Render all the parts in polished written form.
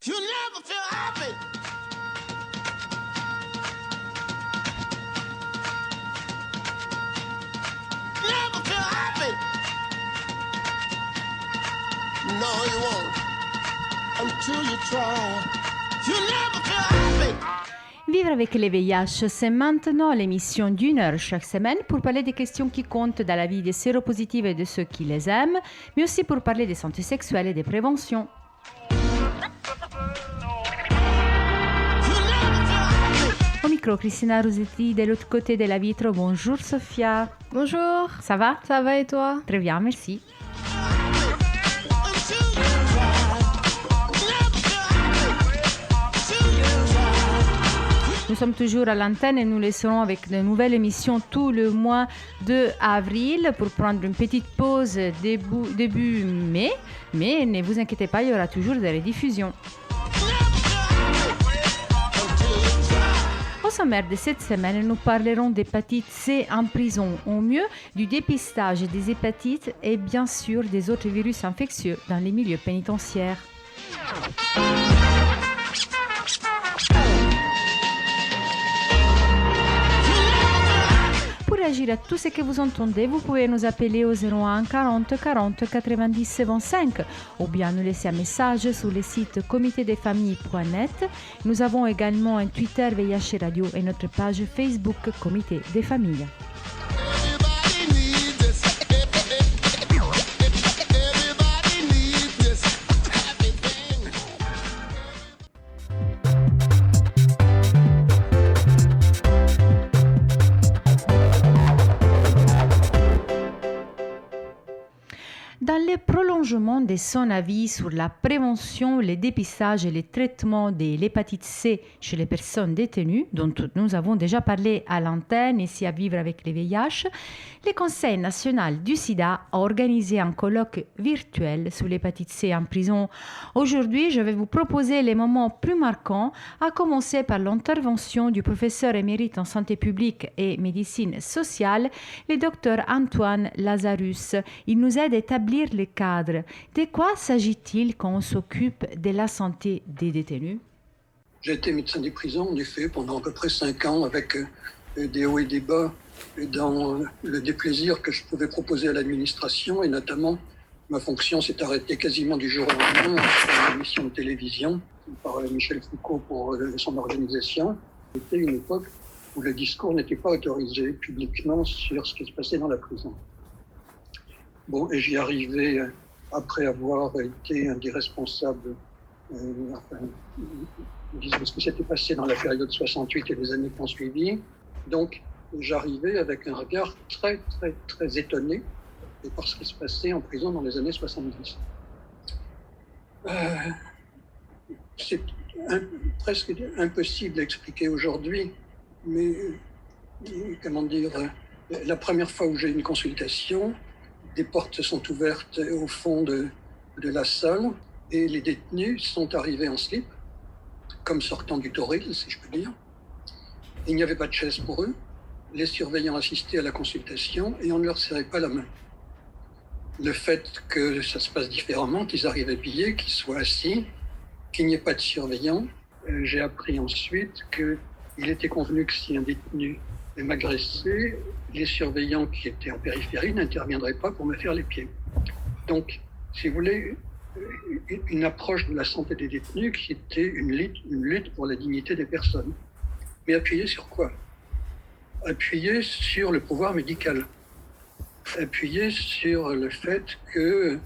You never feel happy. Never feel happy. No, you won't. Until you try. You never feel happy. Vivre avec les VIH, c'est maintenant l'émission d'une heure chaque semaine pour parler des questions qui comptent dans la vie des séropositifs et de ceux qui les aiment, mais aussi pour parler de santé sexuelle et de prévention. Au micro, Cristina Rosetti de l'autre côté de la vitre. Bonjour Sophia. Bonjour. Ça va? Ça va et toi? Très bien, merci. Nous sommes toujours à l'antenne et nous laisserons avec de nouvelles émissions tout le mois de avril pour prendre une petite pause début mai. Mais ne vous inquiétez pas, il y aura toujours des rediffusions. Au sommaire de cette semaine, nous parlerons d'hépatite C en prison, au mieux du dépistage des hépatites et bien sûr des autres virus infectieux dans les milieux pénitentiaires. Pour réagir à tout ce que vous entendez, vous pouvez nous appeler au 01 40 40 90 25 ou bien nous laisser un message sur le site comitédesfamilles.net. Nous avons également un Twitter VIH Radio et notre page Facebook Comité des Familles. Dans le prolongement de son avis sur la prévention, le dépistage et le traitement de l'hépatite C chez les personnes détenues, dont nous avons déjà parlé à l'antenne ici à Vivre avec les VIH, le Conseil national du sida a organisé un colloque virtuel sur l'hépatite C en prison. Aujourd'hui, je vais vous proposer les moments plus marquants, à commencer par l'intervention du professeur émérite en santé publique et médecine sociale, le docteur Antoine Lazarus. Il nous aide à établir le cadre. De quoi s'agit-il quand on s'occupe de la santé des détenus? J'ai été médecin des prisons, en effet, pendant à peu près 5 ans, avec des hauts et des bas dans le déplaisir que je pouvais proposer à l'administration, et notamment ma fonction s'est arrêtée quasiment du jour au lendemain sur une émission de télévision par Michel Foucault pour son organisation. C'était une époque où le discours n'était pas autorisé publiquement sur ce qui se passait dans la prison. Bon, et j'y arrivais après avoir été un des responsables de ce qui s'était passé dans la période 68 et les années qui ont suivi. Donc, j'arrivais avec un regard très, très, très étonné par ce qui se passait en prison dans les années 70. C'est presque impossible à expliquer aujourd'hui, mais comment dire, la première fois où j'ai eu une consultation, des portes sont ouvertes au fond de la salle et les détenus sont arrivés en slip, comme sortant du toril, si je peux dire. Il n'y avait pas de chaise pour eux. Les surveillants assistaient à la consultation et on ne leur serrait pas la main. Le fait que ça se passe différemment, qu'ils arrivent habillés, qu'ils soient assis, qu'il n'y ait pas de surveillants, j'ai appris ensuite qu'il était convenu que si un détenu m'agressait, les surveillants qui étaient en périphérie n'interviendraient pas pour me faire les pieds. Donc, si vous voulez, une approche de la santé des détenus qui était une lutte pour la dignité des personnes. Mais appuyée sur quoi? Appuyée sur le pouvoir médical. Appuyée sur le fait que,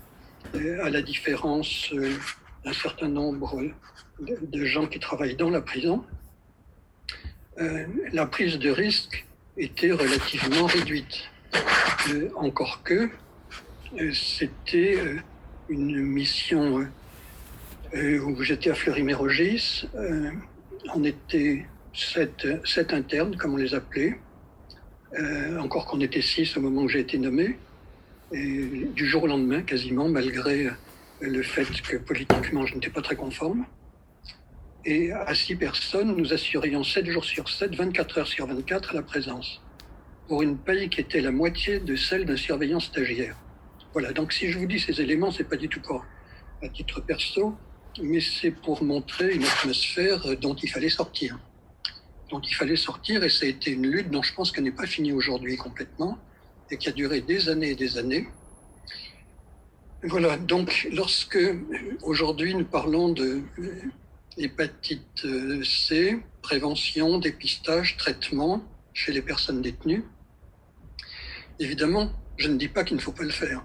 à la différence d'un certain nombre de gens qui travaillent dans la prison, la prise de risque était relativement réduite. Encore que c'était une mission où j'étais à Fleury-Mérogis. On était 7 internes, comme on les appelait, encore qu'on était 6 au moment où j'ai été nommé. Et du jour au lendemain, quasiment, malgré le fait que politiquement je n'étais pas très conforme. Et à 6 personnes, nous assurions 7 jours sur 7, 24 heures sur 24 la présence, pour une paye qui était la moitié de celle d'un surveillant stagiaire. Voilà, donc si je vous dis ces éléments, c'est pas du tout pour, à titre perso, mais c'est pour montrer une atmosphère dont il fallait sortir. Et ça a été une lutte dont je pense qu'elle n'est pas finie aujourd'hui complètement, et qui a duré des années et des années. Voilà, donc lorsque aujourd'hui nous parlons de hépatite C, prévention, dépistage, traitement chez les personnes détenues, évidemment, je ne dis pas qu'il ne faut pas le faire.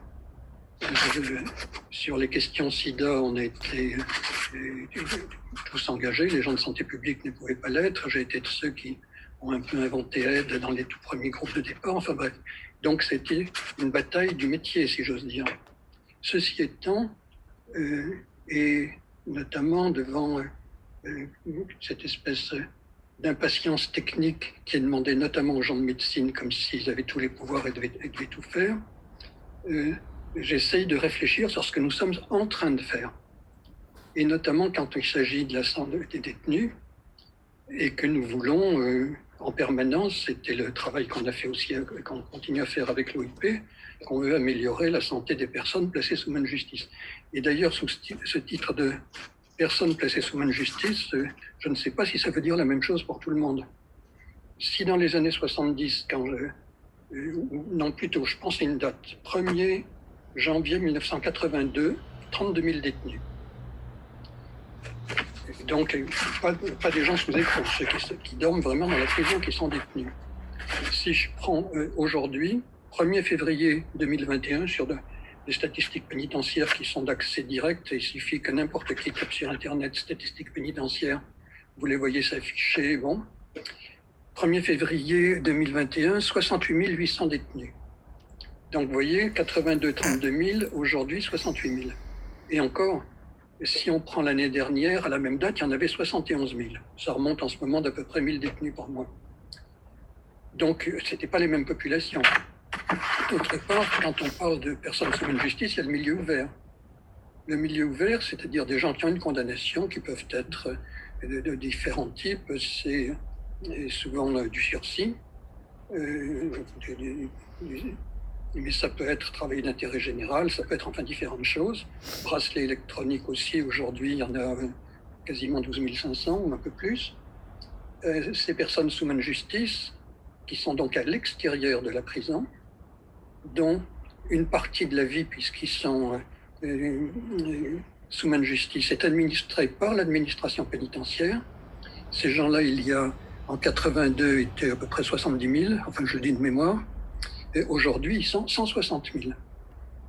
Sur les questions SIDA, on a été tous engagés, les gens de santé publique ne pouvaient pas l'être, j'ai été de ceux qui ont un peu inventé aide dans les tout premiers groupes de départ, enfin bref. Donc c'était une bataille du métier, si j'ose dire. Ceci étant, et notamment devant cette espèce d'impatience technique qui est demandée notamment aux gens de médecine, comme s'ils avaient tous les pouvoirs et devaient tout faire, j'essaye de réfléchir sur ce que nous sommes en train de faire. Et notamment quand il s'agit de la santé des détenus, et que nous voulons en permanence, c'était le travail qu'on a fait aussi, qu'on continue à faire avec l'OIP, qu'on veut améliorer la santé des personnes placées sous main de justice. Et d'ailleurs, sous ce titre de personnes placées sous main de justice, je ne sais pas si ça veut dire la même chose pour tout le monde. Si dans les années 70, non plutôt, je pense à une date, 1er janvier 1982, 32 000 détenus. Donc, pas des gens sous écrou, ceux qui dorment vraiment dans la prison, qui sont détenus. Si je prends aujourd'hui, 1er février 2021, sur des statistiques pénitentiaires qui sont d'accès direct, il suffit que n'importe qui tape sur Internet statistiques pénitentiaires, vous les voyez s'afficher, bon. 1er février 2021, 68 800 détenus. Donc, vous voyez, 32 000, aujourd'hui 68 000. Et encore, si on prend l'année dernière, à la même date, il y en avait 71 000. Ça remonte en ce moment d'à peu près 1000 détenus par mois. Donc, ce n'étaient pas les mêmes populations. D'autre part, quand on parle de personnes sous une justice, il y a le milieu ouvert. Le milieu ouvert, c'est-à-dire des gens qui ont une condamnation, qui peuvent être de différents types. C'est souvent du sursis. Mais ça peut être travail d'intérêt général, ça peut être enfin différentes choses. Bracelet électronique aussi, aujourd'hui, il y en a quasiment 12 500 ou un peu plus. Ces personnes sous main de justice, qui sont donc à l'extérieur de la prison, dont une partie de la vie, puisqu'ils sont sous main de justice, est administrée par l'administration pénitentiaire. Ces gens-là, il y a, en 82, étaient à peu près 70 000, enfin je le dis de mémoire. Et aujourd'hui, ils sont 160 000.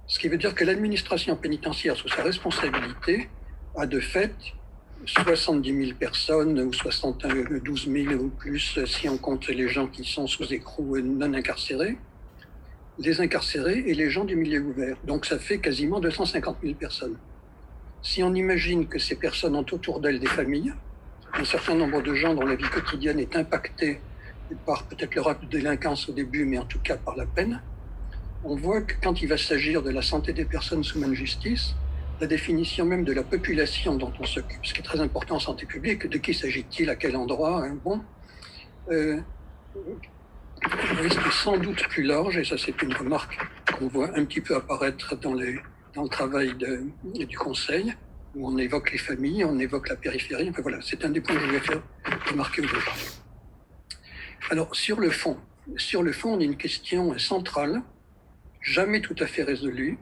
Ce qui veut dire que l'administration pénitentiaire, sous sa responsabilité, a de fait 70 000 personnes, ou 72 000 ou plus, si on compte les gens qui sont sous écrou non incarcérés, les incarcérés et les gens du milieu ouvert. Donc ça fait quasiment 250 000 personnes. Si on imagine que ces personnes ont autour d'elles des familles, un certain nombre de gens dont la vie quotidienne est impactée par peut-être leur acte de délinquance au début, mais en tout cas par la peine, on voit que quand il va s'agir de la santé des personnes sous main de justice, la définition même de la population dont on s'occupe, ce qui est très important en santé publique, de qui s'agit-il, à quel endroit, hein, bon, risque sans doute plus large, et ça c'est une remarque qu'on voit un petit peu apparaître dans le travail du Conseil, où on évoque les familles, on évoque la périphérie, enfin voilà, c'est un des points que je voulais faire remarquer aujourd'hui. Alors, sur le fond, on a une question centrale, jamais tout à fait résolue,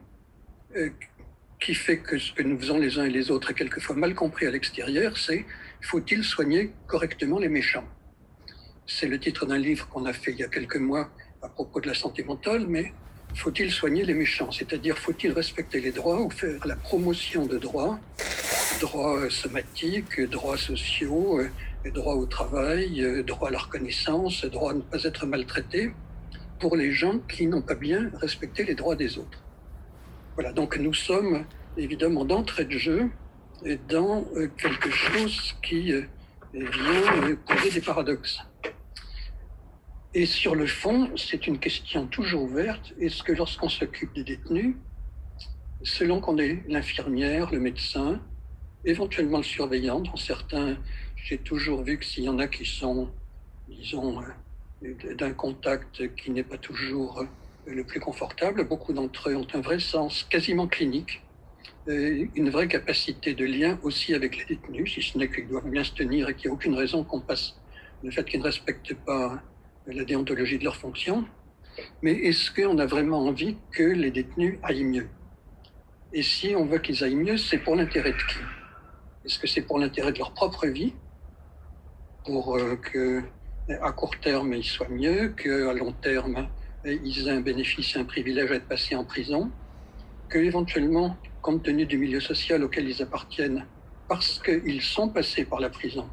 qui fait que ce que nous faisons les uns et les autres est quelquefois mal compris à l'extérieur, c'est faut-il soigner correctement les méchants? C'est le titre d'un livre qu'on a fait il y a quelques mois à propos de la santé mentale, mais faut-il soigner les méchants? C'est-à-dire, faut-il respecter les droits ou faire la promotion de droits somatiques, droits sociaux, droit au travail, droit à la reconnaissance, droit à ne pas être maltraité, pour les gens qui n'ont pas bien respecté les droits des autres. Voilà, donc nous sommes évidemment d'entrée de jeu dans quelque chose qui vient poser des paradoxes. Et sur le fond, c'est une question toujours ouverte. Est-ce que lorsqu'on s'occupe des détenus, selon qu'on est l'infirmière, le médecin, éventuellement le surveillant, dans certains, j'ai toujours vu que s'il y en a qui sont, disons, d'un contact qui n'est pas toujours le plus confortable, beaucoup d'entre eux ont un vrai sens quasiment clinique une vraie capacité de lien aussi avec les détenus, si ce n'est qu'ils doivent bien se tenir et qu'il n'y a aucune raison qu'on passe le fait qu'ils ne respectent pas la déontologie de leur fonction. Mais est-ce qu'on a vraiment envie que les détenus aillent mieux? Et si on veut qu'ils aillent mieux, c'est pour l'intérêt de qui? Est-ce que c'est pour l'intérêt de leur propre vie, pour qu'à court terme, ils soient mieux, qu'à long terme, ils aient un bénéfice et un privilège à être passés en prison, qu'éventuellement, compte tenu du milieu social auquel ils appartiennent, parce qu'ils sont passés par la prison,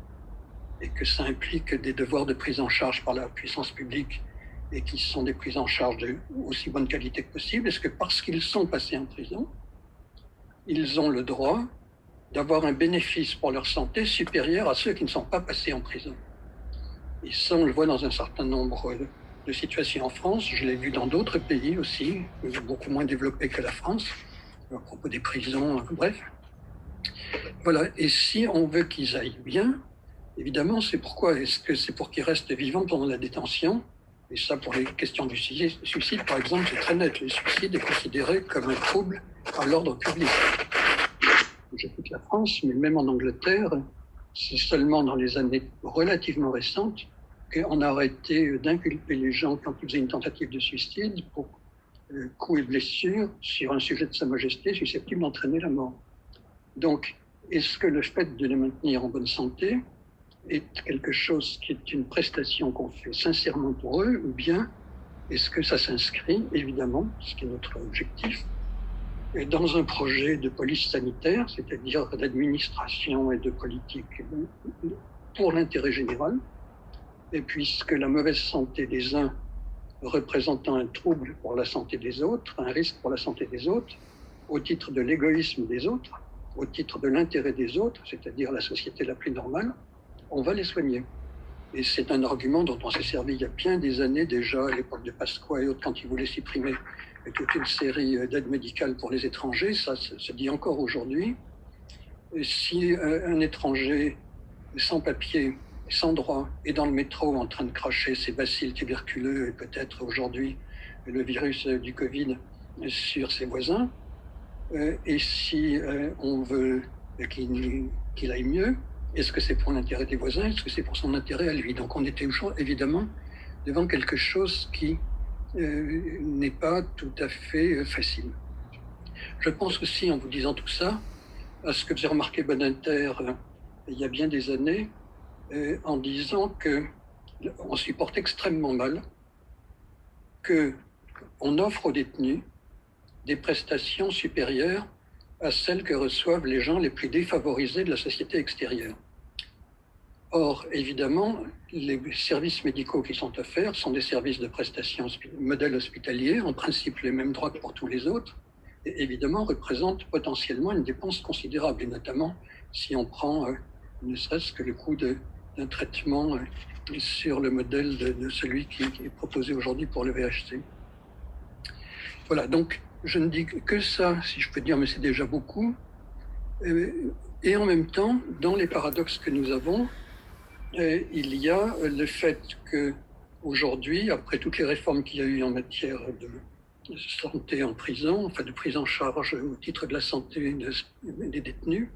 et que ça implique des devoirs de prise en charge par la puissance publique, et qui sont des prises en charge de aussi bonne qualité que possible, est-ce que parce qu'ils sont passés en prison, ils ont le droit d'avoir un bénéfice pour leur santé supérieur à ceux qui ne sont pas passés en prison? Et ça, on le voit dans un certain nombre de situations en France. Je l'ai vu dans d'autres pays aussi, beaucoup moins développés que la France, à propos des prisons, bref. Voilà, et si on veut qu'ils aillent bien, évidemment, c'est pourquoi? Est-ce que c'est pour qu'ils restent vivants pendant la détention? Et ça, pour les questions du suicide, par exemple, c'est très net. Le suicide est considéré comme un trouble à l'ordre public. Je quitte la France, mais même en Angleterre, c'est seulement dans les années relativement récentes qu'on a arrêté d'inculper les gens quand ils faisaient une tentative de suicide pour coups et blessures sur un sujet de Sa Majesté susceptible d'entraîner la mort. Donc, est-ce que le fait de les maintenir en bonne santé est quelque chose qui est une prestation qu'on fait sincèrement pour eux, ou bien est-ce que ça s'inscrit, évidemment, ce qui est notre objectif, dans un projet de police sanitaire, c'est-à-dire d'administration et de politique pour l'intérêt général, et puisque la mauvaise santé des uns représentant un trouble pour la santé des autres, un risque pour la santé des autres, au titre de l'égoïsme des autres, au titre de l'intérêt des autres, c'est-à-dire la société la plus normale, on va les soigner. Et c'est un argument dont on s'est servi il y a bien des années déjà, à l'époque de Pasqua et autres, quand ils voulaient supprimer toute une série d'aides médicales pour les étrangers. Ça se dit encore aujourd'hui. Si un étranger sans papier, sans droit, est dans le métro en train de cracher ses bacilles tuberculeux et peut-être aujourd'hui le virus du Covid sur ses voisins, et si on veut qu'il aille mieux, est-ce que c'est pour l'intérêt des voisins? Est-ce que c'est pour son intérêt à lui? Donc on était toujours, évidemment, devant quelque chose qui n'est pas tout à fait facile. Je pense aussi, en vous disant tout ça, à ce que faisait remarquer Badinter il y a bien des années, en disant qu'on supporte extrêmement mal qu'on offre aux détenus des prestations supérieures à celles que reçoivent les gens les plus défavorisés de la société extérieure. Or, évidemment, les services médicaux qui sont offerts sont des services de prestation modèle hospitalier, en principe les mêmes droits que pour tous les autres, et évidemment représentent potentiellement une dépense considérable, et notamment si on prend ne serait-ce que le coût d'un traitement sur le modèle de celui qui est proposé aujourd'hui pour le VHC. Voilà, donc je ne dis que ça, si je peux dire, mais c'est déjà beaucoup. Et en même temps, dans les paradoxes que nous avons, il y a le fait qu'aujourd'hui, après toutes les réformes qu'il y a eu en matière de santé en prison, enfin de prise en charge au titre de la santé des détenus,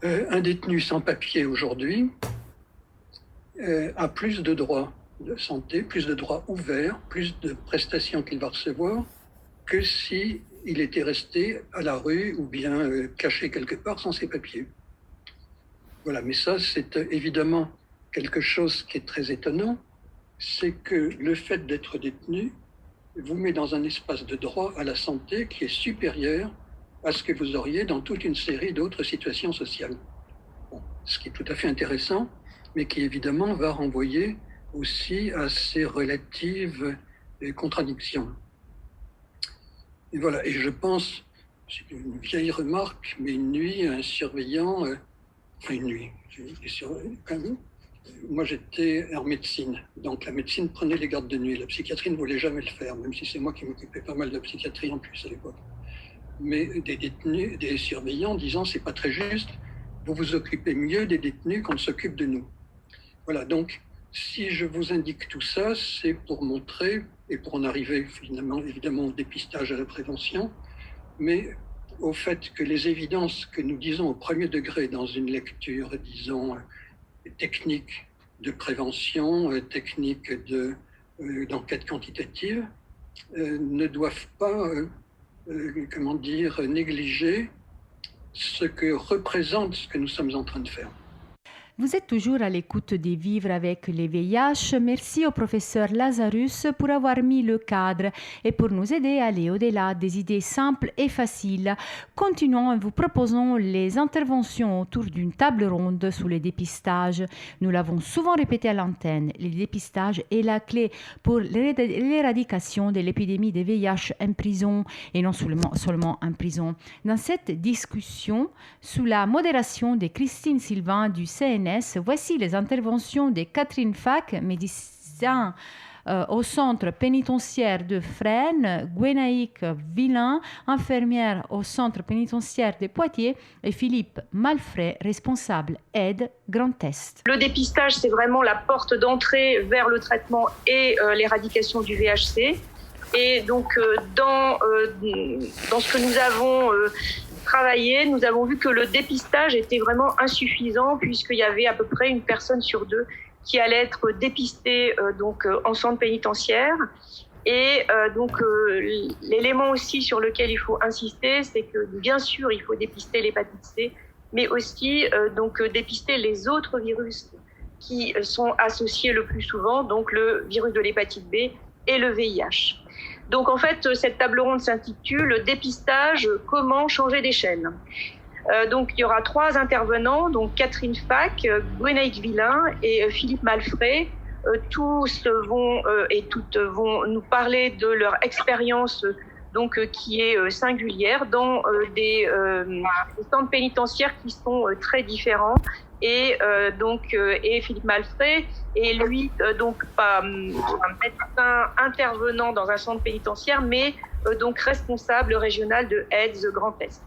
un détenu sans papier aujourd'hui a plus de droits de santé, plus de droits ouverts, plus de prestations qu'il va recevoir que si il était resté à la rue ou bien caché quelque part sans ses papiers. Voilà, mais ça, c'est évidemment quelque chose qui est très étonnant, c'est que le fait d'être détenu vous met dans un espace de droit à la santé qui est supérieur à ce que vous auriez dans toute une série d'autres situations sociales. Bon, ce qui est tout à fait intéressant, mais qui évidemment va renvoyer aussi à ces relatives contradictions. Et voilà, et je pense, c'est une vieille remarque, mais une nuit, un surveillant, une nuit, moi j'étais en médecine, donc la médecine prenait les gardes de nuit, la psychiatrie ne voulait jamais le faire, même si c'est moi qui m'occupais pas mal de la psychiatrie en plus à l'époque. Mais des détenus, des surveillants disant c'est pas très juste, vous vous occupez mieux des détenus qu'on s'occupe de nous. Voilà, donc si je vous indique tout ça, c'est pour montrer, et pour en arriver finalement évidemment au dépistage, à la prévention, mais au fait que les évidences que nous disons au premier degré dans une lecture, disons, technique de prévention, technique d'enquête quantitative, ne doivent pas, négliger ce que représente ce que nous sommes en train de faire. Vous êtes toujours à l'écoute des Vivre avec les VIH. Merci au professeur Lazarus pour avoir mis le cadre et pour nous aider à aller au-delà des idées simples et faciles. Continuons en vous proposant les interventions autour d'une table ronde sur les dépistages. Nous l'avons souvent répété à l'antenne, le dépistage est la clé pour l'éradication de l'épidémie de VIH en prison et non seulement en prison. Dans cette discussion, sous la modération de Christine Sylvain du CNS, voici les interventions de Catherine Fac, médecin au centre pénitentiaire de Fresnes, Gwenaïque Villain, infirmière au centre pénitentiaire de Poitiers, et Philippe Malfray, responsable aide Grand Est. Le dépistage, c'est vraiment la porte d'entrée vers le traitement et l'éradication du VHC. Et donc, dans ce que nous avons travaillé, nous avons vu que le dépistage était vraiment insuffisant puisqu'il y avait à peu près une personne sur deux qui allait être dépistée en centre pénitentiaire. Et l'élément aussi sur lequel il faut insister, c'est que bien sûr, il faut dépister l'hépatite C, mais aussi dépister les autres virus qui sont associés le plus souvent, donc le virus de l'hépatite B et le VIH. Donc en fait, cette table ronde s'intitule « Dépistage, comment changer d'échelle ». Donc il y aura 3 intervenants, donc Catherine Fac, Gwenaïque Villain et Philippe Malfray. Tous vont et toutes vont nous parler de leur expérience qui est singulière dans des centres pénitentiaires qui sont très différents. Et Philippe Malfray est lui pas un médecin intervenant dans un centre pénitentiaire, mais responsable régional de AIDS Grand Est.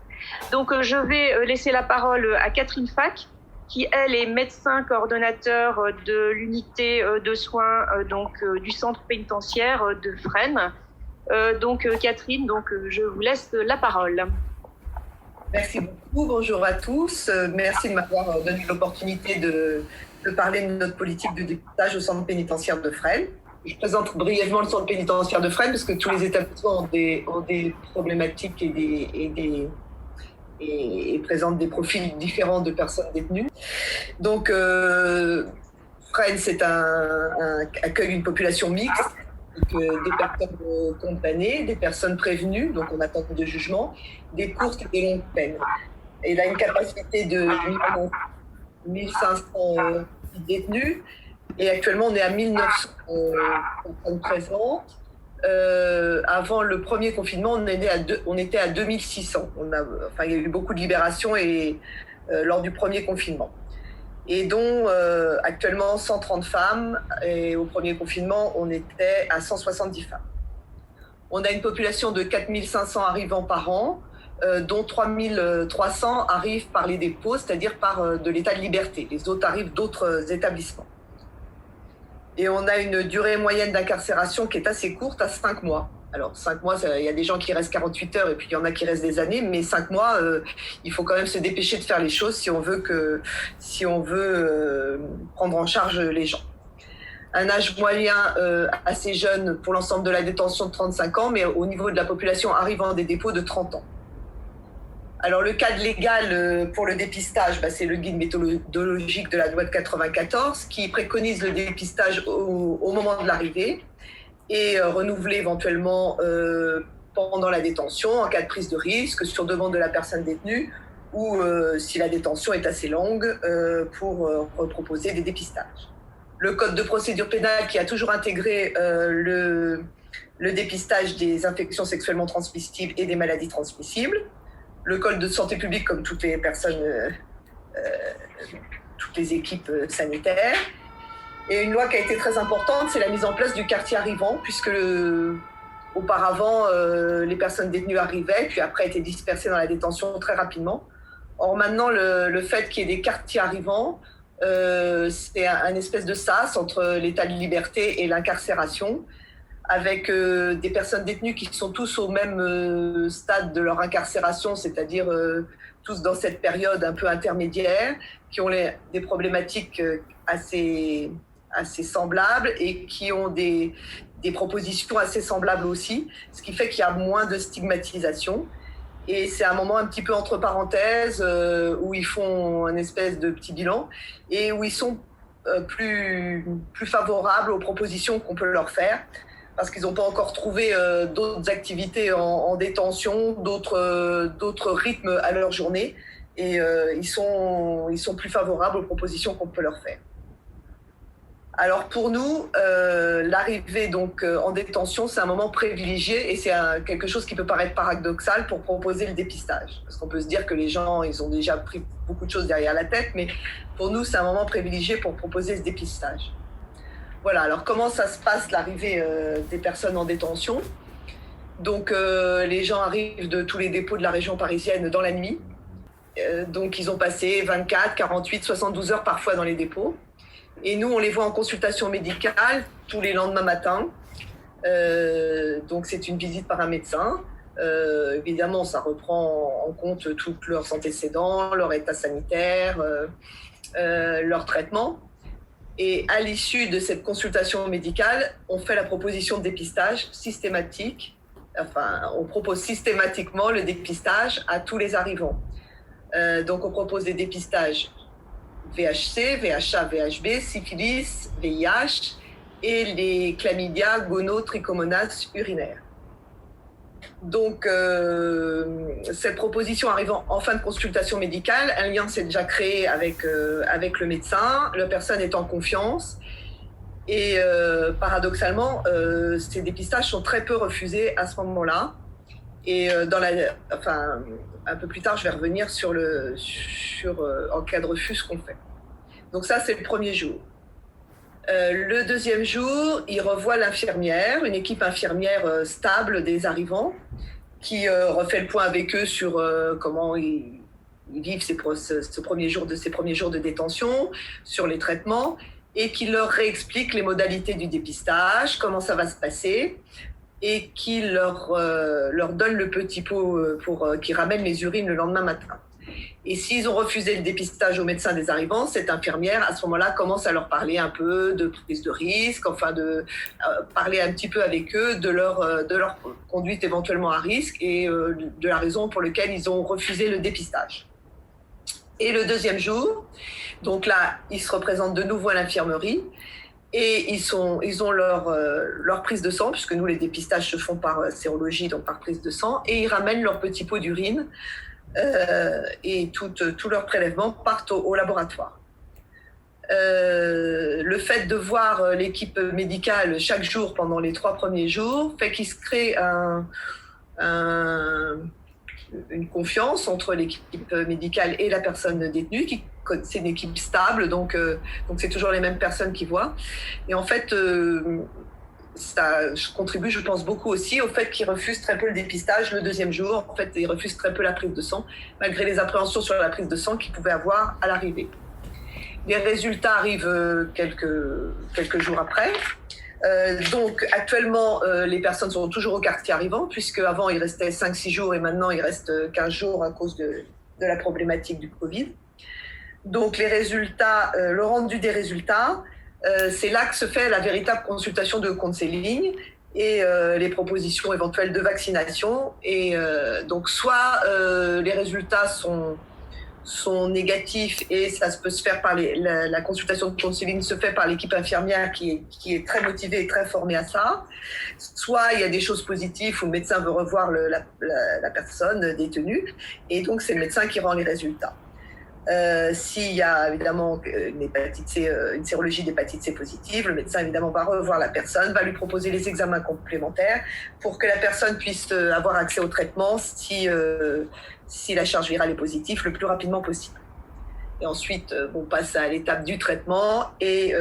Donc je vais laisser la parole à Catherine Fac, qui elle est médecin coordonnateur de l'unité de soins du centre pénitentiaire de Fresnes. Catherine, je vous laisse la parole. Merci beaucoup, bonjour à tous. Merci de m'avoir donné l'opportunité de parler de notre politique de dépistage au centre pénitentiaire de Fresnes. Je présente brièvement le centre pénitentiaire de Fresnes parce que tous les établissements ont des problématiques et présentent des profils différents de personnes détenues. Donc, Fresnes accueille une population mixte. Des personnes condamnées, des personnes prévenues, donc on attend de jugement, des courtes et des longues peines. Il a une capacité de 1500 détenus et actuellement on est à 1900 personnes présentes. Avant le premier confinement, on était à 2600. Il y a eu beaucoup de libérations lors du premier confinement. Et dont actuellement 130 femmes, et au premier confinement, on était à 170 femmes. On a une population de 4500 arrivants par an, dont 3300 arrivent par les dépôts, c'est-à-dire par de l'état de liberté. Les autres arrivent d'autres établissements. Et on a une durée moyenne d'incarcération qui est assez courte, à 5 mois. Alors 5 mois, il y a des gens qui restent 48 heures et puis il y en a qui restent des années, mais 5 mois, il faut quand même se dépêcher de faire les choses si on veut prendre en charge les gens. Un âge moyen assez jeune pour l'ensemble de la détention de 35 ans, mais au niveau de la population arrivant des dépôts de 30 ans. Alors le cadre légal pour le dépistage, c'est le guide méthodologique de la loi de 94 qui préconise le dépistage au moment de l'arrivée et renouvelé éventuellement pendant la détention en cas de prise de risque sur demande de la personne détenue ou si la détention est assez longue pour proposer des dépistages. Le code de procédure pénale qui a toujours intégré le dépistage des infections sexuellement transmissibles et des maladies transmissibles. Le code de santé publique comme toutes les personnes, toutes les équipes sanitaires. Et une loi qui a été très importante, c'est la mise en place du quartier arrivant, puisque auparavant, les personnes détenues arrivaient, puis après étaient dispersées dans la détention très rapidement. Or maintenant, le fait qu'il y ait des quartiers arrivants, c'est un espèce de sas entre l'état de liberté et l'incarcération. avec des personnes détenues qui sont tous au même stade de leur incarcération, c'est-à-dire tous dans cette période un peu intermédiaire, qui ont des problématiques assez semblables et qui ont des propositions assez semblables aussi, ce qui fait qu'il y a moins de stigmatisation. Et c'est un moment un petit peu entre parenthèses où ils font un espèce de petit bilan et où ils sont plus favorables aux propositions qu'on peut leur faire, parce qu'ils n'ont pas encore trouvé d'autres activités en détention, d'autres rythmes à leur journée, et ils sont plus favorables aux propositions qu'on peut leur faire. Alors pour nous, l'arrivée donc en détention, c'est un moment privilégié et c'est quelque chose qui peut paraître paradoxal pour proposer le dépistage. Parce qu'on peut se dire que les gens, ils ont déjà pris beaucoup de choses derrière la tête, mais pour nous, c'est un moment privilégié pour proposer ce dépistage. Voilà, alors comment ça se passe l'arrivée des personnes en détention? Donc les gens arrivent de tous les dépôts de la région parisienne dans la nuit. Donc ils ont passé 24, 48, 72 heures parfois dans les dépôts. Et nous, on les voit en consultation médicale tous les lendemains matins. Donc, c'est une visite par un médecin. Évidemment, ça reprend en compte tous leurs antécédents, leur état sanitaire, leur traitement. Et à l'issue de cette consultation médicale, on fait la proposition de dépistage systématique. Enfin, on propose systématiquement le dépistage à tous les arrivants. Donc, on propose des dépistages VHC, VHA, VHB, syphilis, VIH et les chlamydia, gono, trichomonas urinaires. Donc, cette proposition arrivant en fin de consultation médicale, un lien s'est déjà créé avec le médecin, la personne est en confiance et paradoxalement, ces dépistages sont très peu refusés à ce moment-là. Et un peu plus tard, je vais revenir en cas de refus ce qu'on fait. Donc ça, c'est le premier jour. Le deuxième jour, ils revoient l'infirmière, une équipe infirmière stable des arrivants, qui refait le point avec eux sur comment ils vivent ces premiers jours de détention, sur les traitements, et qui leur réexplique les modalités du dépistage, comment ça va se passer, et qui leur donne le petit pot qui ramène les urines le lendemain matin. Et s'ils ont refusé le dépistage au médecin des arrivants, cette infirmière, à ce moment-là, commence à leur parler un peu de prise de risque, enfin de parler un petit peu avec eux de leur conduite éventuellement à risque et de la raison pour laquelle ils ont refusé le dépistage. Et le deuxième jour, donc là, ils se représentent de nouveau à l'infirmerie. Et ils ont leur prise de sang, puisque nous, les dépistages se font par sérologie, donc par prise de sang, et ils ramènent leur petit pot d'urine et tous leurs prélèvements partent au laboratoire. Le fait de voir l'équipe médicale chaque jour pendant les 3 premiers jours fait qu'il se crée une confiance entre l'équipe médicale et la personne détenue. C'est une équipe stable, donc c'est toujours les mêmes personnes qui voient. Et en fait, ça contribue, je pense, beaucoup aussi au fait qu'ils refusent très peu le dépistage le deuxième jour. En fait, ils refusent très peu la prise de sang, malgré les appréhensions sur la prise de sang qu'ils pouvaient avoir à l'arrivée. Les résultats arrivent quelques jours après. Donc, actuellement, les personnes sont toujours au quartier arrivant, puisque avant il restait 5-6 jours et maintenant il reste 15 jours à cause de la problématique du Covid. Donc, les résultats, le rendu des résultats, c'est là que se fait la véritable consultation de counseling et les propositions éventuelles de vaccination. Et donc, soit les résultats sont négatifs et ça peut se faire par la consultation de counseling se fait par l'équipe infirmière qui est très motivée et très formée à ça. Soit il y a des choses positives où le médecin veut revoir la personne détenue et donc c'est le médecin qui rend les résultats. S'il y a évidemment une sérologie d'hépatite C positive, le médecin évidemment va revoir la personne, va lui proposer les examens complémentaires pour que la personne puisse avoir accès au traitement si la charge virale est positive le plus rapidement possible. Et ensuite, on passe à l'étape du traitement et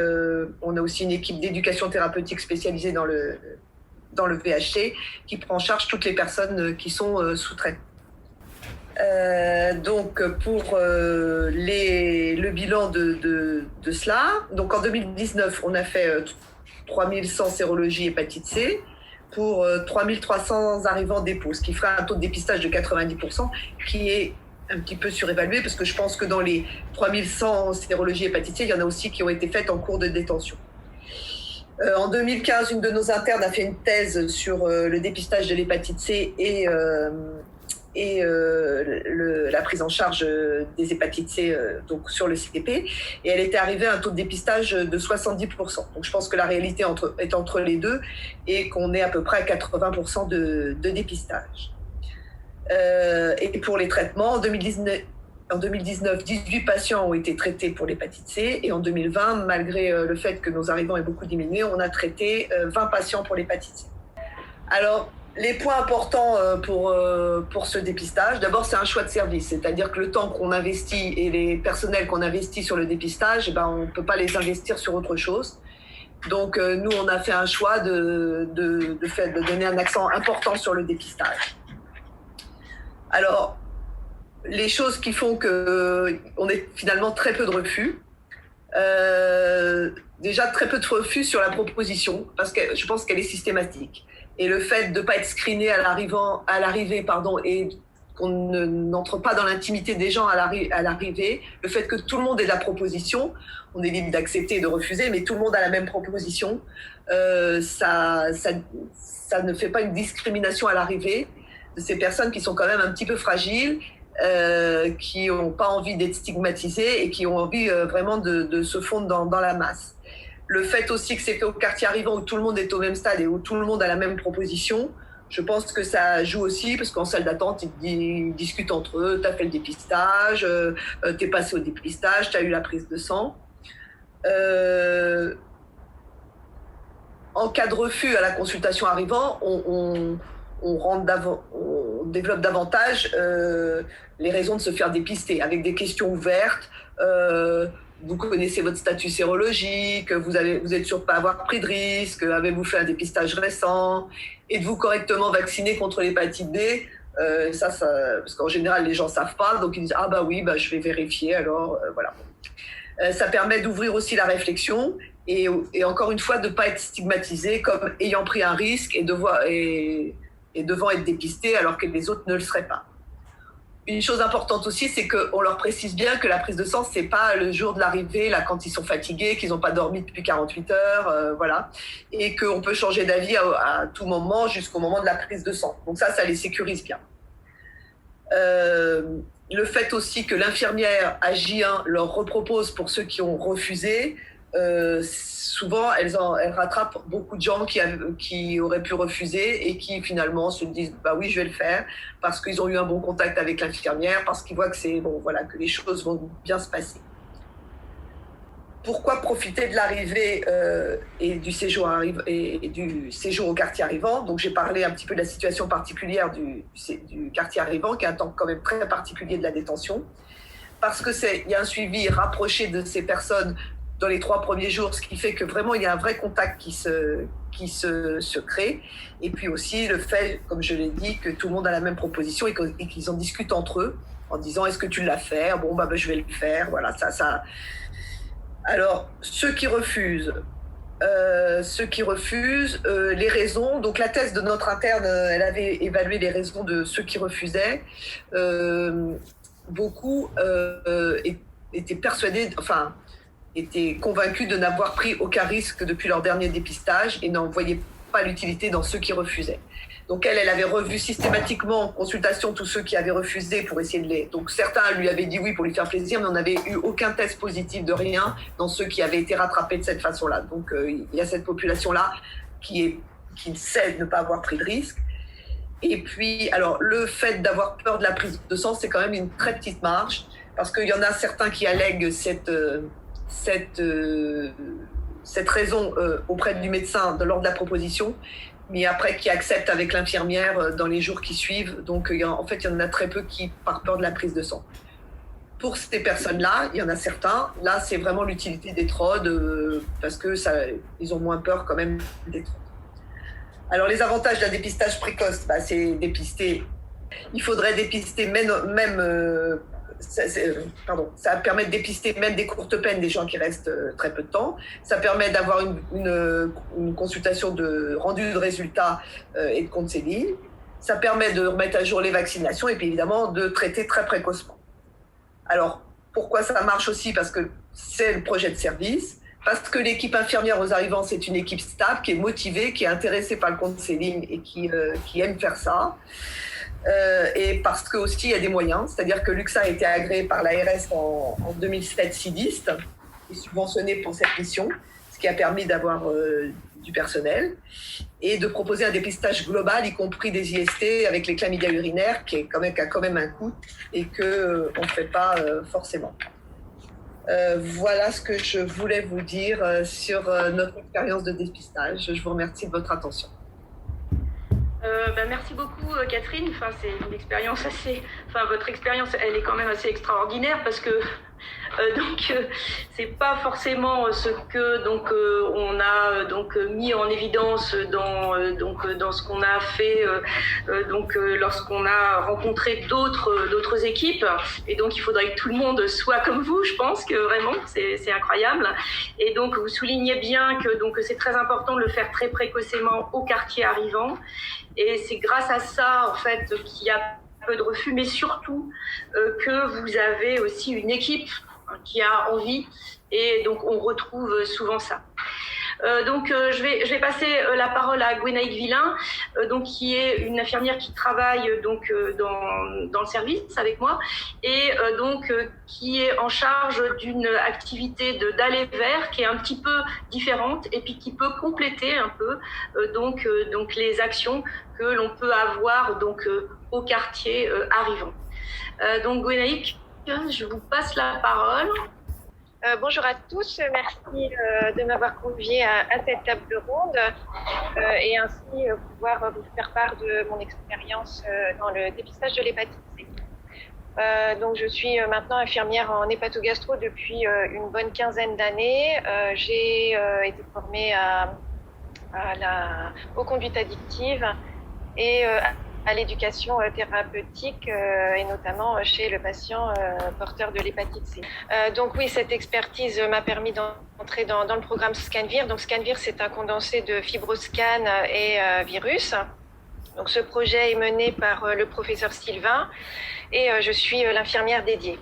on a aussi une équipe d'éducation thérapeutique spécialisée dans le VHC qui prend en charge toutes les personnes qui sont sous traitement. Donc pour le bilan de cela, donc en 2019 on a fait 3100 sérologies hépatite C, pour 3300 arrivants dépôt, ce qui ferait un taux de dépistage de 90%, qui est un petit peu surévalué, parce que je pense que dans les 3100 sérologies hépatite C, il y en a aussi qui ont été faites en cours de détention. En 2015, une de nos internes a fait une thèse sur le dépistage de l'hépatite C et la prise en charge des hépatites C donc sur le CP, et elle était arrivée à un taux de dépistage de 70%. Donc je pense que la réalité est entre les deux et qu'on est à peu près à 80% de dépistage. Et pour les traitements, en 2019, 18 patients ont été traités pour l'hépatite C, et en 2020, malgré le fait que nos arrivants aient beaucoup diminué, on a traité 20 patients pour l'hépatite C. Alors, les points importants pour ce dépistage, d'abord c'est un choix de service, c'est-à-dire que le temps qu'on investit et les personnels qu'on investit sur le dépistage, on ne peut pas les investir sur autre chose. Donc nous, on a fait un choix de donner un accent important sur le dépistage. Alors, les choses qui font qu'on ait finalement très peu de refus. Déjà, très peu de refus sur la proposition, parce que je pense qu'elle est systématique. Et le fait de ne pas être screené à l'arrivée, et qu'on n'entre pas dans l'intimité des gens à l'arrivée, le fait que tout le monde ait la proposition, on est libre d'accepter et de refuser, mais tout le monde a la même proposition, ça ne fait pas une discrimination à l'arrivée de ces personnes qui sont quand même un petit peu fragiles, qui n'ont pas envie d'être stigmatisées et qui ont envie vraiment de se fondre dans la masse. Le fait aussi que c'est au quartier arrivant où tout le monde est au même stade et où tout le monde a la même proposition, je pense que ça joue aussi, parce qu'en salle d'attente, ils discutent entre eux, tu as fait le dépistage, tu es passé au dépistage, tu as eu la prise de sang. En cas de refus à la consultation arrivant, on développe davantage les raisons de se faire dépister, avec des questions ouvertes. Vous connaissez votre statut sérologique, vous êtes sûr de ne pas avoir pris de risque, avez-vous fait un dépistage récent, êtes-vous correctement vacciné contre l'hépatite B, parce qu'en général les gens ne savent pas, donc ils disent ah bah oui, je vais vérifier, alors voilà. Ça permet d'ouvrir aussi la réflexion et encore une fois de ne pas être stigmatisé comme ayant pris un risque et devant être dépisté alors que les autres ne le seraient pas. Une chose importante aussi, c'est qu'on leur précise bien que la prise de sang, c'est pas le jour de l'arrivée, là, quand ils sont fatigués, qu'ils n'ont pas dormi depuis 48 heures, voilà, et qu'on peut changer d'avis à tout moment jusqu'au moment de la prise de sang. Donc ça les sécurise bien. Le fait aussi que l'infirmière à J1 leur repropose pour ceux qui ont refusé, souvent elle rattrape beaucoup de gens qui auraient pu refuser et qui finalement se disent bah oui, je vais le faire, parce qu'ils ont eu un bon contact avec l'infirmière, parce qu'ils voient que c'est bon, voilà, que les choses vont bien se passer. Pourquoi profiter de l'arrivée et du séjour au quartier arrivant? Donc j'ai parlé un petit peu de la situation particulière du quartier arrivant, qui est un temps quand même très particulier de la détention, parce que il y a un suivi rapproché de ces personnes dans les 3 premiers jours, ce qui fait que vraiment il y a un vrai contact qui se crée. Et puis aussi le fait, comme je l'ai dit, que tout le monde a la même proposition et qu'ils en discutent entre eux en disant est-ce que tu l'as fait? Bon je vais le faire. Voilà, ça. Alors ceux qui refusent, les raisons. Donc la thèse de notre interne, elle avait évalué les raisons de ceux qui refusaient. Beaucoup étaient persuadés, étaient convaincus de n'avoir pris aucun risque depuis leur dernier dépistage et n'en voyaient pas l'utilité dans ceux qui refusaient. Donc elle avait revu systématiquement en consultation tous ceux qui avaient refusé pour essayer de les... Donc certains lui avaient dit oui pour lui faire plaisir, mais on n'avait eu aucun test positif de rien dans ceux qui avaient été rattrapés de cette façon-là. Donc il y a cette population-là qui sait ne pas avoir pris de risque. Et puis, alors, le fait d'avoir peur de la prise de sang, c'est quand même une très petite marge, parce qu'il y en a certains qui allèguent cette raison auprès du médecin lors de la proposition, mais après qui acceptent avec l'infirmière dans les jours qui suivent. Donc en fait, il y en a très peu qui par peur de la prise de sang. Pour ces personnes-là, il y en a certains, là c'est vraiment l'utilité des TROD, parce que ils ont moins peur quand même des TROD. Alors les avantages d'un dépistage précoce, c'est dépister. Il faudrait dépister même ça permet de dépister même des courtes peines des gens qui restent très peu de temps. Ça permet d'avoir une consultation de rendu de résultats et de counseling. Ça permet de remettre à jour les vaccinations et puis évidemment de traiter très précocement. Alors, pourquoi ça marche aussi? Parce que c'est le projet de service, parce que l'équipe infirmière aux arrivants, c'est une équipe stable, qui est motivée, qui est intéressée par le counseling et qui aime faire ça. Et parce que aussi il y a des moyens, c'est-à-dire que l'UXA a été agréé par l'ARS en 2007 CIDIST, et subventionné pour cette mission, ce qui a permis d'avoir du personnel et de proposer un dépistage global, y compris des IST avec les chlamydia urinaires, qui a quand même un coût et qu'on ne fait pas forcément. Voilà ce que je voulais vous dire sur notre expérience de dépistage. Je vous remercie de votre attention. Merci beaucoup Catherine. C'est une expérience votre expérience, elle est quand même assez extraordinaire parce que c'est pas forcément ce que on a mis en évidence dans ce qu'on a fait lorsqu'on a rencontré d'autres équipes, et donc il faudrait que tout le monde soit comme vous. Je pense que vraiment c'est incroyable, et donc vous soulignez bien que c'est très important de le faire très précocement au quartier arrivant, et c'est grâce à ça en fait qu'il y a peu de refus, mais surtout que vous avez aussi une équipe qui a envie, et donc on retrouve souvent ça. Je vais passer la parole à Gwenaïque Villain, qui est une infirmière qui travaille dans le service avec moi, et qui est en charge d'une activité d'aller vers qui est un petit peu différente, et puis qui peut compléter un peu les actions que l'on peut avoir au quartier arrivant. Gwenaïque, je vous passe la parole. Bonjour à tous, merci de m'avoir conviée à cette table ronde et ainsi pouvoir vous faire part de mon expérience dans le dépistage de l'hépatite C. Je suis maintenant infirmière en hépatogastro depuis une bonne quinzaine d'années. J'ai été formée aux conduites addictives et à l'éducation thérapeutique et notamment chez le patient porteur de l'hépatite C. Cette expertise m'a permis d'entrer dans le programme Scanvir. Donc Scanvir, c'est un condensé de FibroScan et virus. Donc ce projet est mené par le professeur Sylvain et je suis l'infirmière dédiée.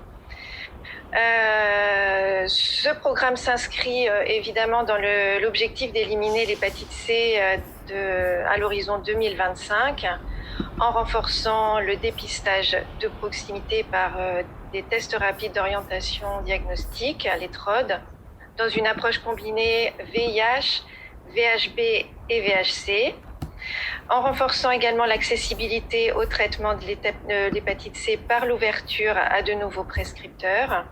Ce programme s'inscrit évidemment dans l'objectif d'éliminer l'hépatite C à l'horizon 2025, en renforçant le dépistage de proximité par des tests rapides d'orientation diagnostique, les TROD, dans une approche combinée VIH, VHB et VHC, en renforçant également l'accessibilité au traitement de l'hépatite C par l'ouverture à de nouveaux prescripteurs,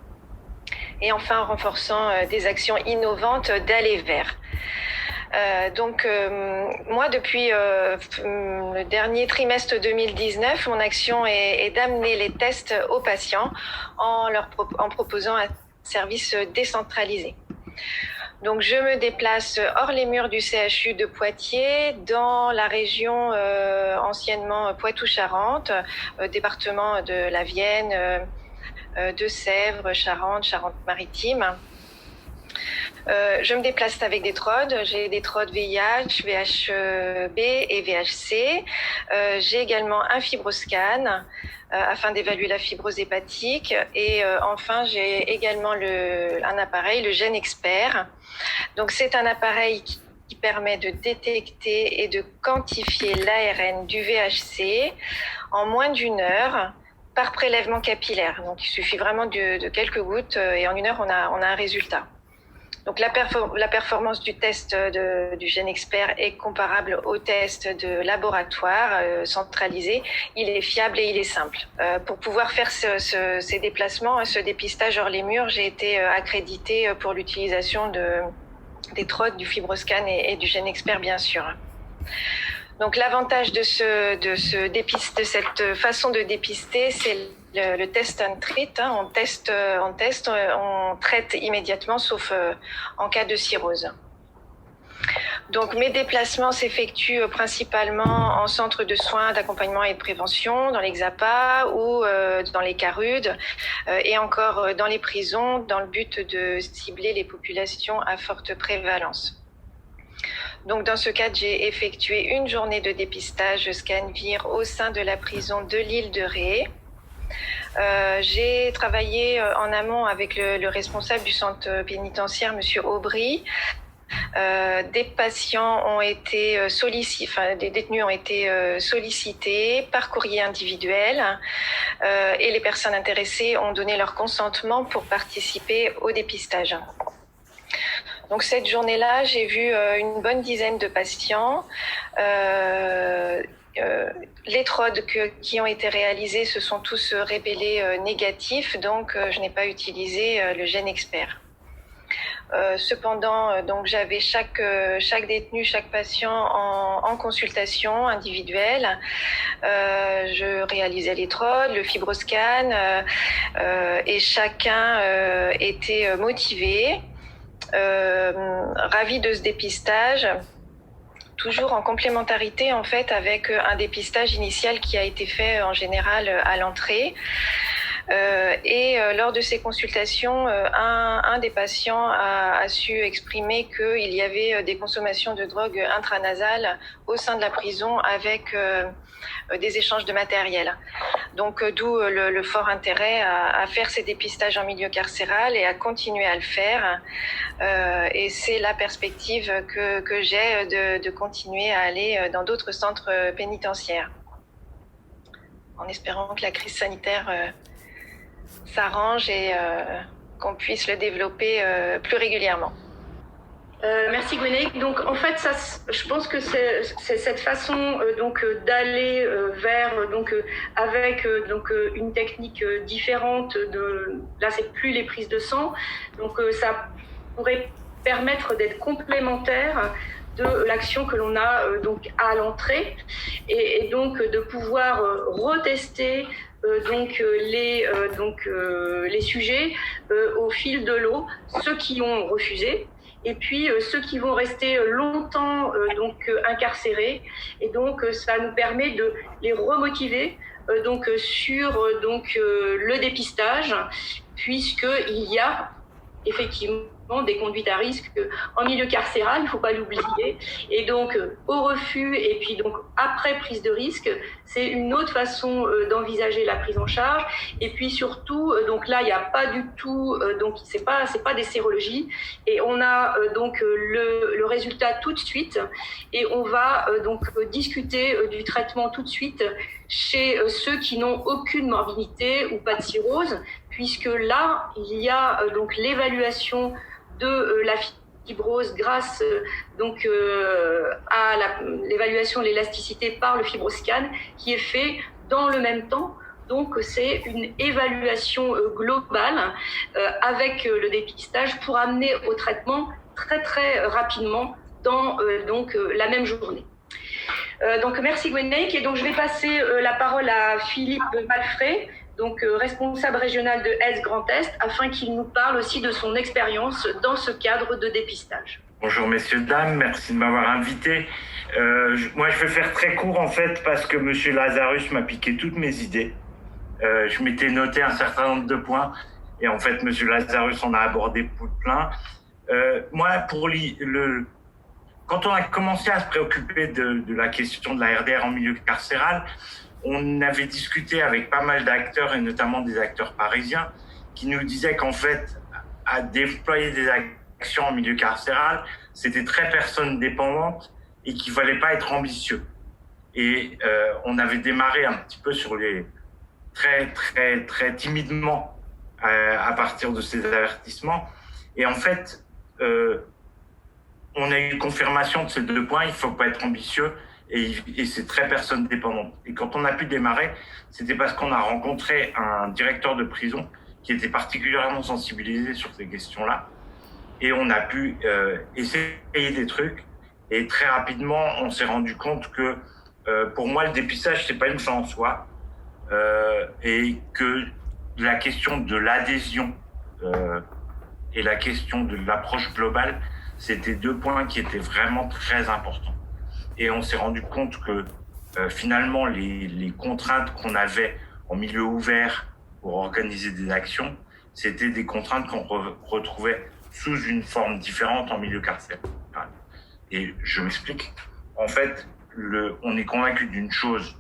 et enfin en renforçant des actions innovantes d'aller vers. Moi, depuis le dernier trimestre 2019, mon action est d'amener les tests aux patients en proposant un service décentralisé. Donc, je me déplace hors les murs du CHU de Poitiers, dans la région anciennement Poitou-Charentes, département de la Vienne, de Sèvres, Charente-Maritime. Je me déplace avec des TROD. J'ai des TROD VIH, VHB et VHC. J'ai également un FibroScan afin d'évaluer la fibrose hépatique. Et enfin, j'ai également un appareil, le GenExpert. Donc, c'est un appareil qui permet de détecter et de quantifier l'ARN du VHC en moins d'1 heure par prélèvement capillaire. Donc, il suffit vraiment de quelques gouttes et en 1 heure, on a un résultat. Donc la performance du test du GenExpert est comparable au test de laboratoire centralisé. Il est fiable et il est simple. Pour pouvoir faire ces déplacements, ce dépistage hors les murs, j'ai été accréditée pour l'utilisation des TROD, du FibroScan et du GenExpert, bien sûr. Donc l'avantage de cette façon de dépister, c'est le test and treat. On traite immédiatement, sauf en cas de cirrhose. Donc mes déplacements s'effectuent principalement en centre de soins, d'accompagnement et de prévention, dans les XAPA ou dans les CARUD, et encore dans les prisons, dans le but de cibler les populations à forte prévalence. Donc dans ce cadre, j'ai effectué une journée de dépistage ScanVir au sein de la prison de l'île de Ré. J'ai travaillé en amont avec le responsable du centre pénitentiaire, Monsieur Aubry. Des patients ont été sollicités, des détenus ont été sollicités par courrier individuel et les personnes intéressées ont donné leur consentement pour participer au dépistage. Donc cette journée-là, j'ai vu une bonne dizaine de patients. Les TROD qui ont été réalisés se sont tous révélés négatifs, donc je n'ai pas utilisé le GENExpert. Cependant, donc j'avais chaque détenu, chaque patient en consultation individuelle. Je réalisais les TROD, le fibroscan, et chacun était motivé, ravi de ce dépistage. Toujours en complémentarité en fait avec un dépistage initial qui a été fait en général à l'entrée. Lors de ces consultations, un des patients a su exprimer qu'il y avait des consommations de drogue intranasales au sein de la prison avec des échanges de matériel. Donc d'où le fort intérêt à faire ces dépistages en milieu carcéral et à continuer à le faire. Et c'est la perspective que j'ai de continuer à aller dans d'autres centres pénitentiaires, en espérant que la crise sanitaire s'arrange et qu'on puisse le développer plus régulièrement. Merci Gwenaëlle. Donc en fait, je pense que c'est cette façon d'aller vers avec une technique différente. Là, c'est plus les prises de sang. Donc ça pourrait permettre d'être complémentaire de l'action que l'on a à l'entrée et donc de pouvoir retester les sujets au fil de l'eau, ceux qui ont refusé et puis ceux qui vont rester longtemps incarcérés, et donc ça nous permet de les remotiver sur le dépistage, puisqu'il y a effectivement des conduites à risque en milieu carcéral, il ne faut pas l'oublier. Et donc, au refus et puis donc après prise de risque, c'est une autre façon d'envisager la prise en charge. Et puis surtout, donc là, il n'y a pas du tout, c'est pas des sérologies. Et on a le résultat tout de suite. Et on va discuter du traitement tout de suite chez ceux qui n'ont aucune morbidité ou pas de cirrhose, puisque là, il y a l'évaluation de la fibrose grâce à l'évaluation de l'élasticité par le fibroscan qui est fait dans le même temps. Donc c'est une évaluation globale avec le dépistage pour amener au traitement très très rapidement dans la même journée. Merci Gwenaëlle, et donc je vais passer la parole à Philippe Malfray, responsable régional de Aise Grand Est, afin qu'il nous parle aussi de son expérience dans ce cadre de dépistage. Bonjour messieurs, dames, merci de m'avoir invité. Moi je vais faire très court en fait, parce que monsieur Lazarus m'a piqué toutes mes idées. Je m'étais noté un certain nombre de points, et en fait monsieur Lazarus en a abordé plein. Moi, quand on a commencé à se préoccuper de la question de la RDR en milieu carcéral, on avait discuté avec pas mal d'acteurs, et notamment des acteurs parisiens, qui nous disaient qu'en fait, à déployer des actions en milieu carcéral, c'était très personne dépendante et qu'il fallait pas être ambitieux. Et on avait démarré un petit peu sur les très très très timidement à partir de ces avertissements. Et en fait, on a eu confirmation de ces deux points. Il faut pas être ambitieux. Et c'est très personne dépendante. Et quand on a pu démarrer, c'était parce qu'on a rencontré un directeur de prison qui était particulièrement sensibilisé sur ces questions-là. Et on a pu essayer des trucs. Et très rapidement, on s'est rendu compte que pour moi, le dépistage, c'est pas une fin en soi. Et que la question de l'adhésion et la question de l'approche globale, c'était 2 points qui étaient vraiment très importants. Et on s'est rendu compte que finalement, les contraintes qu'on avait en milieu ouvert pour organiser des actions, c'était des contraintes qu'on retrouvait sous une forme différente en milieu carcéral. Et je m'explique. En fait, on est convaincu d'une chose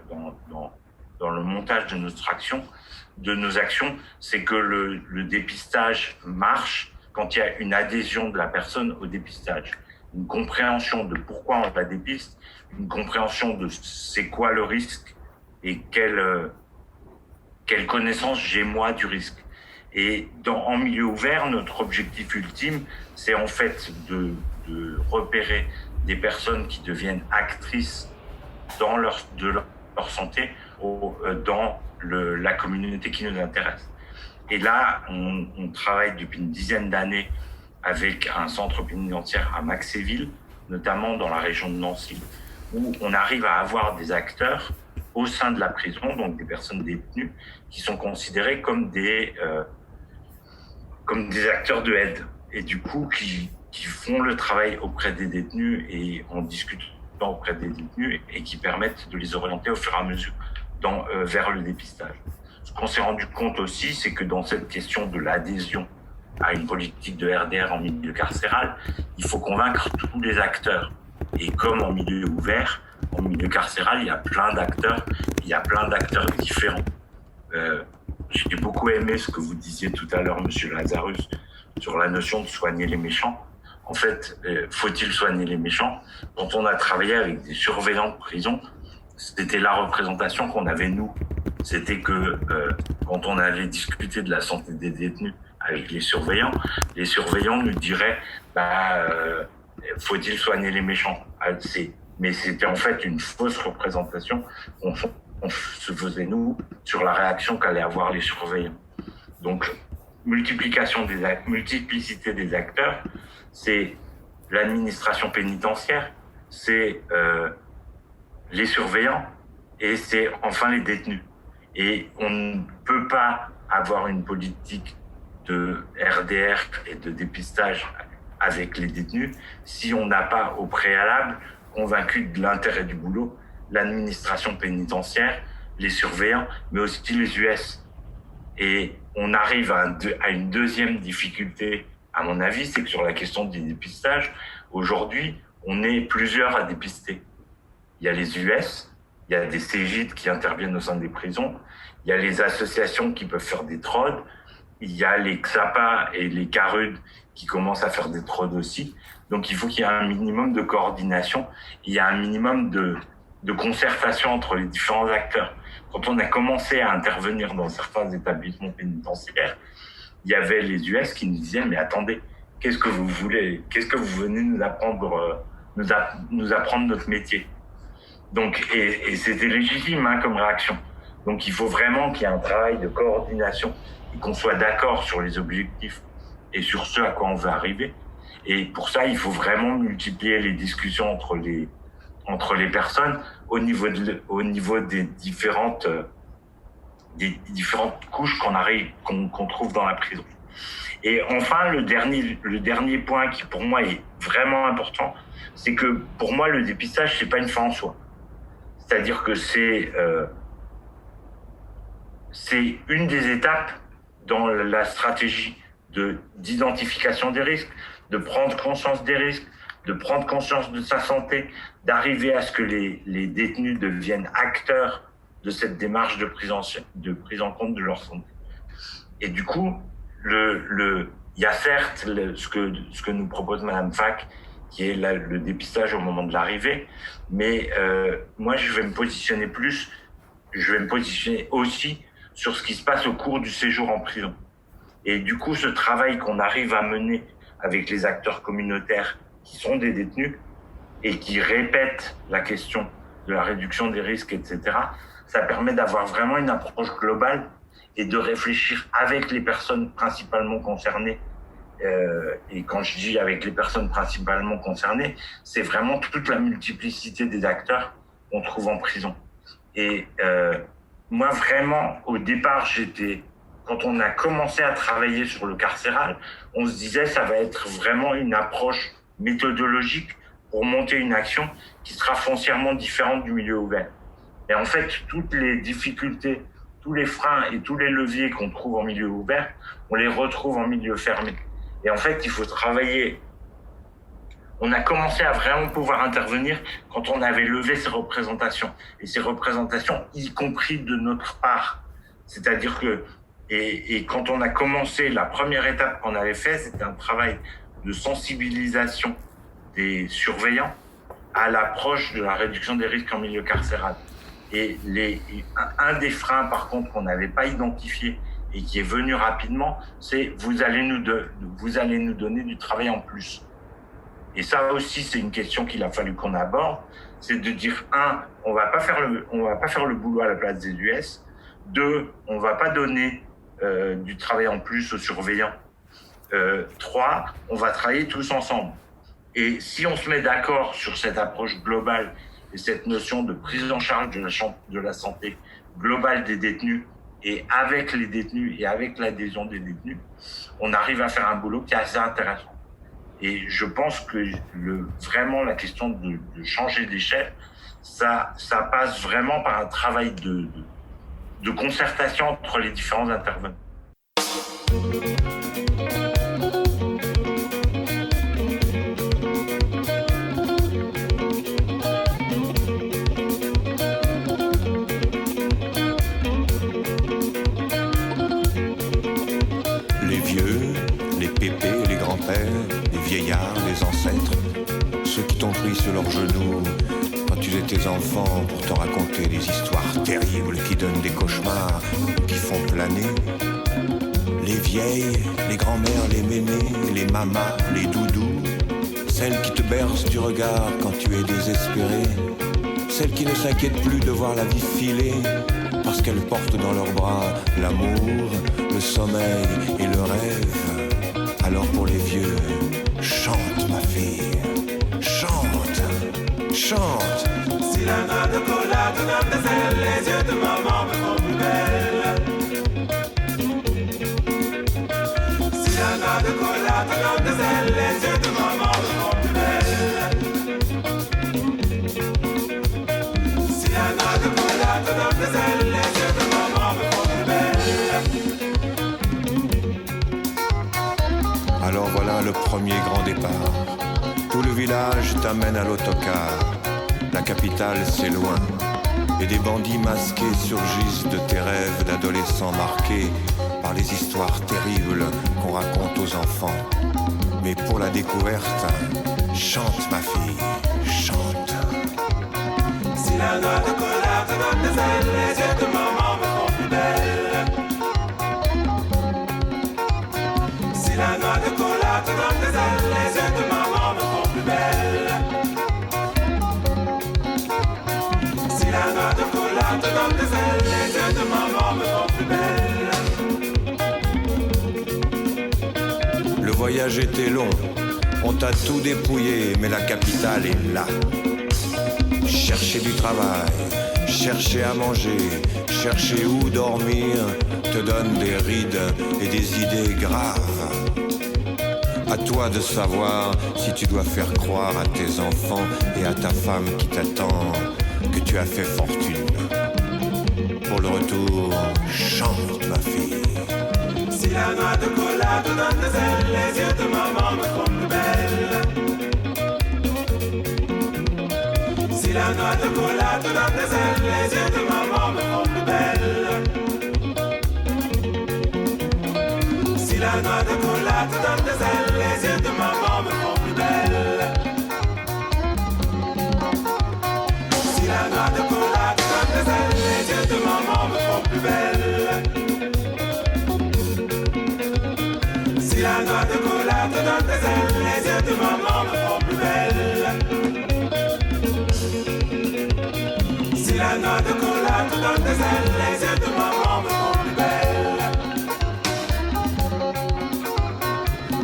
dans le montage de nos actions, c'est que le dépistage marche quand il y a une adhésion de la personne au dépistage, une compréhension de pourquoi on la dépiste, une compréhension de c'est quoi le risque et quelle connaissance j'ai moi du risque. Et en milieu ouvert, notre objectif ultime, c'est en fait de repérer des personnes qui deviennent actrices de leur santé dans la communauté qui nous intéresse. Et là, on travaille depuis une dizaine d'années avec un centre pénitentiaire à Maxéville, notamment dans la région de Nancy, où on arrive à avoir des acteurs au sein de la prison, donc des personnes détenues, qui sont considérées comme des acteurs de aide, et du coup qui font le travail auprès des détenus et en discutant auprès des détenus et qui permettent de les orienter au fur et à mesure vers le dépistage. Ce qu'on s'est rendu compte aussi, c'est que dans cette question de l'adhésion à une politique de RDR en milieu carcéral, il faut convaincre tous les acteurs. Et comme en milieu ouvert, en milieu carcéral, il y a plein d'acteurs différents. J'ai beaucoup aimé ce que vous disiez tout à l'heure, Monsieur Lazarus, sur la notion de soigner les méchants. En fait, faut-il soigner les méchants? Quand on a travaillé avec des surveillants de prison, c'était la représentation qu'on avait, nous. C'était que quand on avait discuté de la santé des détenus avec les surveillants nous diraient faut-il soigner les méchants? Mais c'était en fait une fausse représentation qu'on se faisait, nous, sur la réaction qu'allaient avoir les surveillants. Donc, multiplicité des acteurs, c'est l'administration pénitentiaire, c'est les surveillants et c'est enfin les détenus. Et on ne peut pas avoir une politique de RDR et de dépistage avec les détenus si on n'a pas au préalable convaincu de l'intérêt du boulot l'administration pénitentiaire, les surveillants, mais aussi les US. Et on arrive à une deuxième difficulté, à mon avis, c'est que sur la question du dépistage, aujourd'hui, on est plusieurs à dépister. Il y a les US, il y a des CGID qui interviennent au sein des prisons, il y a les associations qui peuvent faire des TROD, il y a les XAPA et les CARUD qui commencent à faire des TROD aussi. Donc il faut qu'il y ait un minimum de coordination, il y a un minimum de concertation entre les différents acteurs. Quand on a commencé à intervenir dans certains établissements pénitentiaires, il y avait les US qui nous disaient « Mais attendez, qu'est-ce que vous voulez? Qu'est-ce que vous venez nous apprendre, nous apprendre notre métier ?» Donc, et c'était légitime comme réaction. Donc il faut vraiment qu'il y ait un travail de coordination et qu'on soit d'accord sur les objectifs et sur ce à quoi on veut arriver. Et pour ça, il faut vraiment multiplier les discussions entre les personnes au niveau des différentes couches qu'on trouve dans la prison. Et enfin, le dernier point qui pour moi est vraiment important, c'est que pour moi le dépistage c'est pas une fin en soi. C'est-à-dire que c'est une des étapes dans la stratégie d'identification des risques, de prendre conscience des risques, de prendre conscience de sa santé, d'arriver à ce que les détenus deviennent acteurs de cette démarche de prise en compte de leur santé. Et du coup, il y a certes ce que nous propose Madame Fac, qui est le dépistage au moment de l'arrivée, mais moi je vais me positionner aussi sur ce qui se passe au cours du séjour en prison. Et du coup, ce travail qu'on arrive à mener avec les acteurs communautaires qui sont des détenus et qui répètent la question de la réduction des risques, etc., ça permet d'avoir vraiment une approche globale et de réfléchir avec les personnes principalement concernées. Et quand je dis avec les personnes principalement concernées, c'est vraiment toute la multiplicité des acteurs qu'on trouve en prison. Et moi, vraiment, au départ, j'étais quand on a commencé à travailler sur le carcéral, on se disait ça va être vraiment une approche méthodologique pour monter une action qui sera foncièrement différente du milieu ouvert. Et en fait, toutes les difficultés, tous les freins et tous les leviers qu'on trouve en milieu ouvert, on les retrouve en milieu fermé. Et en fait, il faut travailler. On a commencé à vraiment pouvoir intervenir quand on avait levé ces représentations. Et ces représentations, y compris de notre part. C'est-à-dire que, et quand on a commencé, la première étape qu'on avait fait, c'était un travail de sensibilisation des surveillants à l'approche de la réduction des risques en milieu carcéral. Et un des freins, par contre, qu'on n'avait pas identifié et qui est venu rapidement, c'est vous allez nous donner du travail en plus. Et ça aussi, c'est une question qu'il a fallu qu'on aborde, c'est de dire, on va pas faire le boulot à la place des US. 2, on va pas donner du travail en plus aux surveillants. 3, on va travailler tous ensemble. Et si on se met d'accord sur cette approche globale et cette notion de prise en charge de la santé globale des détenus, et avec les détenus et avec l'adhésion des détenus, on arrive à faire un boulot qui est assez intéressant. Et je pense que vraiment la question de changer d'échelle, ça passe vraiment par un travail de concertation entre les différents intervenants. Les ancêtres, ceux qui t'ont pris sur leurs genoux quand tu étais enfant pour te raconter des histoires terribles qui donnent des cauchemars ou qui font planer. Les vieilles, les grands-mères, les mémés, les mamas, les doudous, celles qui te bercent du regard quand tu es désespéré, celles qui ne s'inquiètent plus de voir la vie filer parce qu'elles portent dans leurs bras l'amour, le sommeil et le rêve. Alors pour les vieux, chante ma fille, chante, chante. Si la noix de cola te donne des ailes, les yeux de maman me font plus belle. Si la noix de cola te donne des ailes, les yeux de maman me font plus belle. Si la noix de cola te donne des ailes, les yeux de maman me font plus belle. Alors voilà le premier grand départ. Tout le village t'amène à l'autocar. La capitale c'est loin. Et des bandits masqués surgissent de tes rêves d'adolescents marqués par les histoires terribles qu'on raconte aux enfants. Mais pour la découverte, chante ma fille, chante. Si la noix de cola te donne des ailes, les yeux de maman me font plus belle. Si la noix de cola te donne des ailes, les yeux de maman me font plus belle. Si la noix de cola te donne des ailes, les yeux de maman me font plus belle. Le voyage était long, on t'a tout dépouillé, mais la capitale est là. Chercher du travail, chercher à manger, chercher où dormir, te donne des rides et des idées graves. À toi de savoir si tu dois faire croire à tes enfants et à ta femme qui t'attend que tu as fait fortune. Pour le retour, chante ma fille. Si la noix de cola te donne des ailes, les yeux de maman me font plus belle. Si la noix de cola te donne des ailes, les yeux de maman me font plus belle. Si la noix de cola te donne des ailes, les yeux de maman me font plus belle. Si la noix de cola te donne des ailes, les yeux de maman me font plus belle. Si la noix de cola te donne des ailes, les yeux de maman me font plus belle. Si la noix de cola te donne des ailes, les yeux de maman me font plus belle. Si la noix de cola te donne des ailes, les yeux de maman me font plus belle.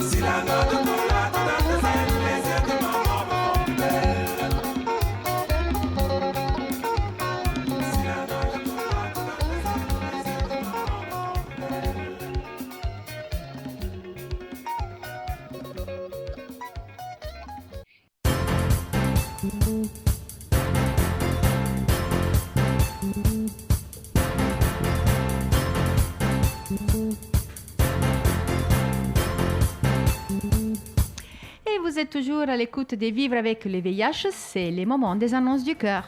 Si la noix de cola te donne des ailes, les yeux de maman me font plus belle. vous êtes toujours à l'écoute de Vivre avec le VIH, c'est les moments des annonces du cœur.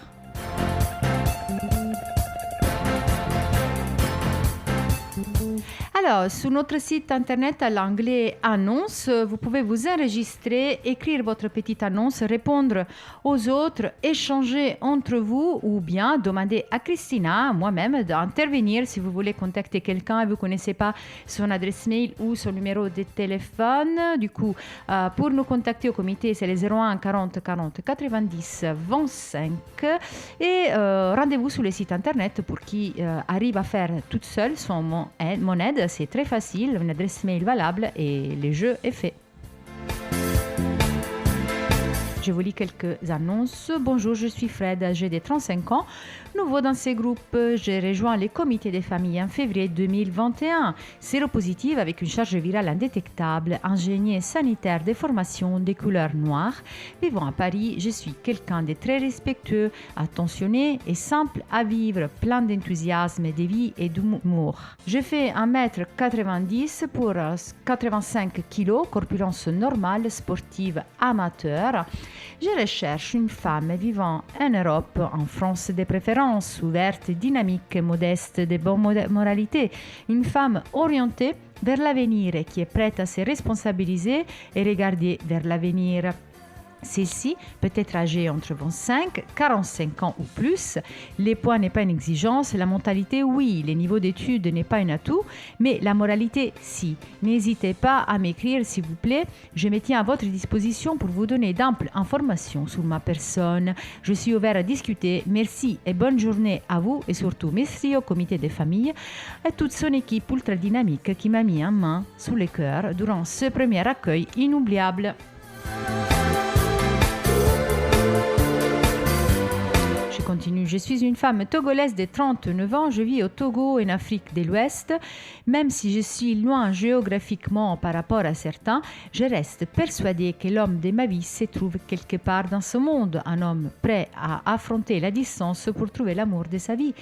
Alors, sur notre site internet à l'anglais annonce, vous pouvez vous enregistrer, écrire votre petite annonce, répondre aux autres, échanger entre vous ou bien demander à Christina, moi-même, d'intervenir si vous voulez contacter quelqu'un et vous ne connaissez pas son adresse mail ou son numéro de téléphone. Du coup, pour nous contacter au comité, c'est les 01 40 40 90 25 et rendez-vous sur le site internet pour qui arrive à faire toute seule mon aide. C'est très facile, une adresse mail valable et le jeu est fait. Je vous lis quelques annonces. Bonjour, je suis Fred, âgé de 35 ans. Nouveau dans ces groupes, j'ai rejoint les comités des familles en février 2021. Séropositive avec une charge virale indétectable, ingénieur sanitaire de formation des couleurs noires. Vivant à Paris, je suis quelqu'un de très respectueux, attentionné et simple à vivre, plein d'enthousiasme, de vie et d'humour. Je fais 1m90 pour 85 kg, corpulence normale, sportive, amateur. Je recherche une femme vivant en Europe, en France de préférence, ouverte, dynamique, modeste, de bonne moralité. Une femme orientée vers l'avenir et qui est prête à se responsabiliser et regarder vers l'avenir. Celle-ci peut être âgée entre 25 et 45 ans ou plus. Les poids n'est pas une exigence, la mentalité oui, les niveaux d'études n'est pas un atout, mais la moralité si. N'hésitez pas à m'écrire s'il vous plaît, je me tiens à votre disposition pour vous donner d'amples informations sur ma personne. Je suis ouvert à discuter, merci et bonne journée à vous et surtout merci au comité des familles et toute son équipe ultra dynamique qui m'a mis en main sous le cœur durant ce premier accueil inoubliable. Continue. Je suis une femme togolaise de 39 ans, je vis au Togo en Afrique de l'Ouest. Même si je suis loin géographiquement par rapport à certains, je reste persuadée que l'homme de ma vie se trouve quelque part dans ce monde, un homme prêt à affronter la distance pour trouver l'amour de sa vie.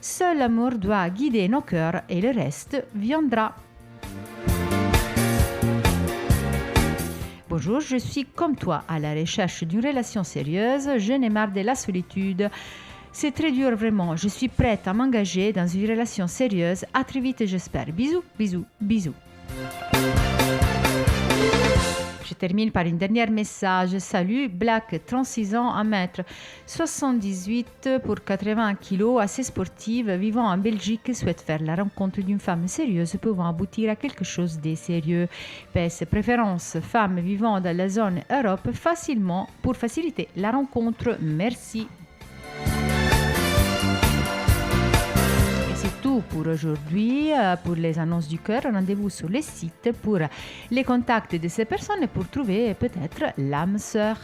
Seul l'amour doit guider nos cœurs et le reste viendra. Bonjour, je suis comme toi à la recherche d'une relation sérieuse, je n'ai marre de la solitude. C'est très dur vraiment, je suis prête à m'engager dans une relation sérieuse. À très vite j'espère. Bisous, bisous, bisous. Je termine par une dernière message. Salut, Black, 36 ans, 1m78 pour 80 kg, assez sportive, vivant en Belgique, souhaite faire la rencontre d'une femme sérieuse pouvant aboutir à quelque chose de sérieux. PS préférence, femme vivant dans la zone Europe, facilement pour faciliter la rencontre. Merci. C'est tout pour aujourd'hui. Pour les annonces du cœur, rendez-vous sur le site pour les contacts de ces personnes et pour trouver peut-être l'âme sœur.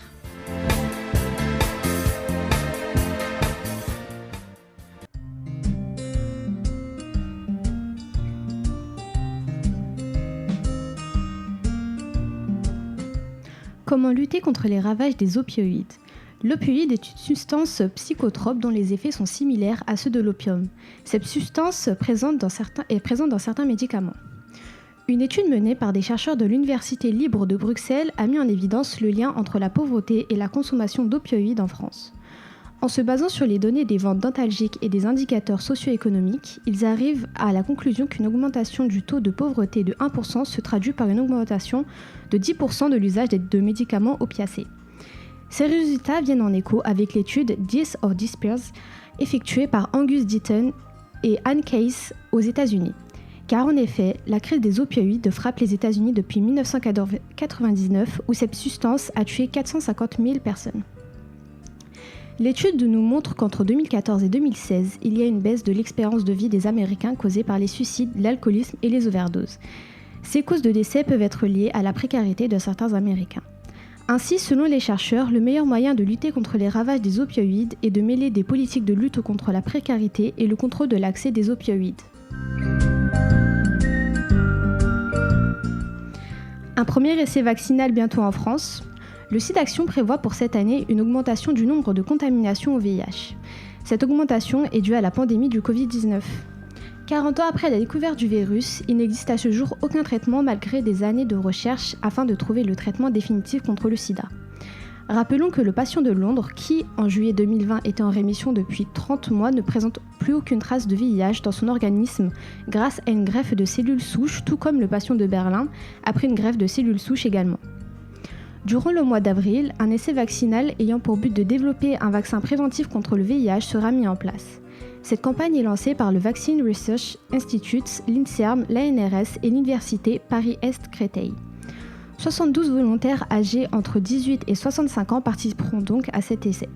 Comment lutter contre les ravages des opioïdes ? L'opioïde est une substance psychotrope dont les effets sont similaires à ceux de l'opium. Cette substance est présente dans certains médicaments. Une étude menée par des chercheurs de l'Université libre de Bruxelles a mis en évidence le lien entre la pauvreté et la consommation d'opioïdes en France. En se basant sur les données des ventes d'antalgiques et des indicateurs socio-économiques, ils arrivent à la conclusion qu'une augmentation du taux de pauvreté de 1% se traduit par une augmentation de 10% de l'usage de médicaments opiacés. Ces résultats viennent en écho avec l'étude Death of Despair effectuée par Angus Deaton et Anne Case aux États-Unis. Car en effet, la crise des opioïdes frappe les États-Unis depuis 1999 où cette substance a tué 450 000 personnes. L'étude nous montre qu'entre 2014 et 2016, il y a une baisse de l'espérance de vie des Américains causée par les suicides, l'alcoolisme et les overdoses. Ces causes de décès peuvent être liées à la précarité de certains Américains. Ainsi, selon les chercheurs, le meilleur moyen de lutter contre les ravages des opioïdes est de mêler des politiques de lutte contre la précarité et le contrôle de l'accès des opioïdes. Un premier essai vaccinal bientôt en France. Le SIDAction prévoit pour cette année une augmentation du nombre de contaminations au VIH. Cette augmentation est due à la pandémie du Covid-19. 40 ans après la découverte du virus, il n'existe à ce jour aucun traitement malgré des années de recherche afin de trouver le traitement définitif contre le sida. Rappelons que le patient de Londres, qui en juillet 2020 était en rémission depuis 30 mois, ne présente plus aucune trace de VIH dans son organisme grâce à une greffe de cellules souches, tout comme le patient de Berlin, après une greffe de cellules souches également. Durant le mois d'avril, un essai vaccinal ayant pour but de développer un vaccin préventif contre le VIH sera mis en place. Cette campagne est lancée par le Vaccine Research Institute, l'INSERM, l'ANRS et l'Université Paris-Est-Créteil. 72 volontaires âgés entre 18 et 65 ans participeront donc à cet essai.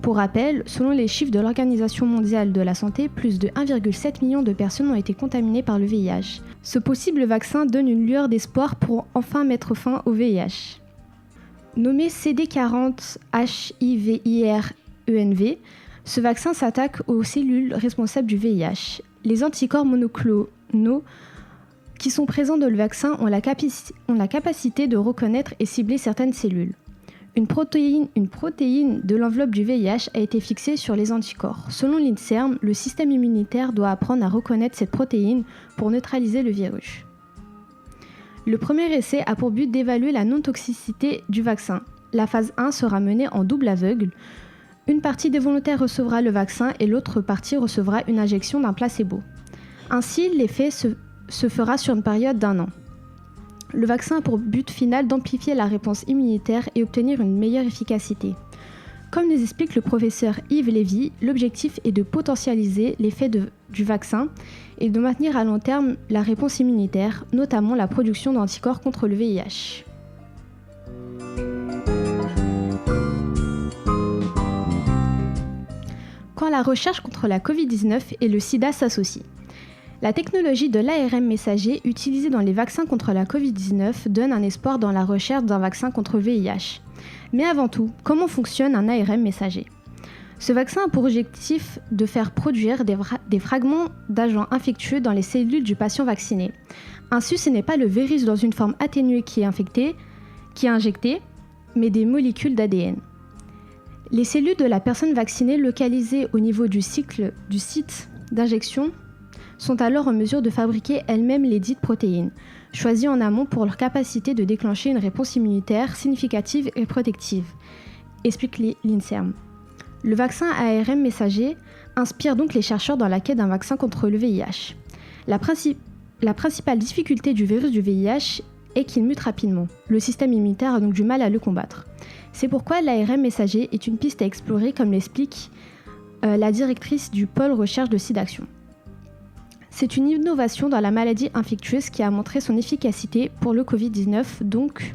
Pour rappel, selon les chiffres de l'Organisation mondiale de la santé, plus de 1,7 million de personnes ont été contaminées par le VIH. Ce possible vaccin donne une lueur d'espoir pour enfin mettre fin au VIH. Nommé CD40-HIV-IR-ENV, ce vaccin s'attaque aux cellules responsables du VIH. Les anticorps monoclonaux qui sont présents dans le vaccin ont la capacité de reconnaître et cibler certaines cellules. Une protéine de l'enveloppe du VIH a été fixée sur les anticorps. Selon l'INSERM, le système immunitaire doit apprendre à reconnaître cette protéine pour neutraliser le virus. Le premier essai a pour but d'évaluer la non-toxicité du vaccin. La phase 1 sera menée en double aveugle. Une partie des volontaires recevra le vaccin et l'autre partie recevra une injection d'un placebo. Ainsi, l'effet se fera sur une période d'1 an. Le vaccin a pour but final d'amplifier la réponse immunitaire et obtenir une meilleure efficacité. Comme nous explique le professeur Yves Lévy, l'objectif est de potentialiser l'effet du vaccin et de maintenir à long terme la réponse immunitaire, notamment la production d'anticorps contre le VIH. Quand la recherche contre la Covid-19 et le sida s'associent. La technologie de l'ARN messager utilisée dans les vaccins contre la Covid-19 donne un espoir dans la recherche d'un vaccin contre le VIH. Mais avant tout, comment fonctionne un ARN messager ? Ce vaccin a pour objectif de faire produire des fragments d'agents infectieux dans les cellules du patient vacciné. Ainsi, ce n'est pas le virus dans une forme atténuée qui est injecté, mais des molécules d'ADN. Les cellules de la personne vaccinée localisées au niveau du site d'injection sont alors en mesure de fabriquer elles-mêmes les dites protéines, choisies en amont pour leur capacité de déclencher une réponse immunitaire significative et protective, explique l'INSERM. Le vaccin ARN messager inspire donc les chercheurs dans la quête d'un vaccin contre le VIH. La principale difficulté du virus du VIH est qu'il mute rapidement. Le système immunitaire a donc du mal à le combattre. C'est pourquoi l'ARN messager est une piste à explorer, comme l'explique la directrice du pôle recherche de SIDAction. C'est une innovation dans la maladie infectieuse qui a montré son efficacité pour le Covid-19, donc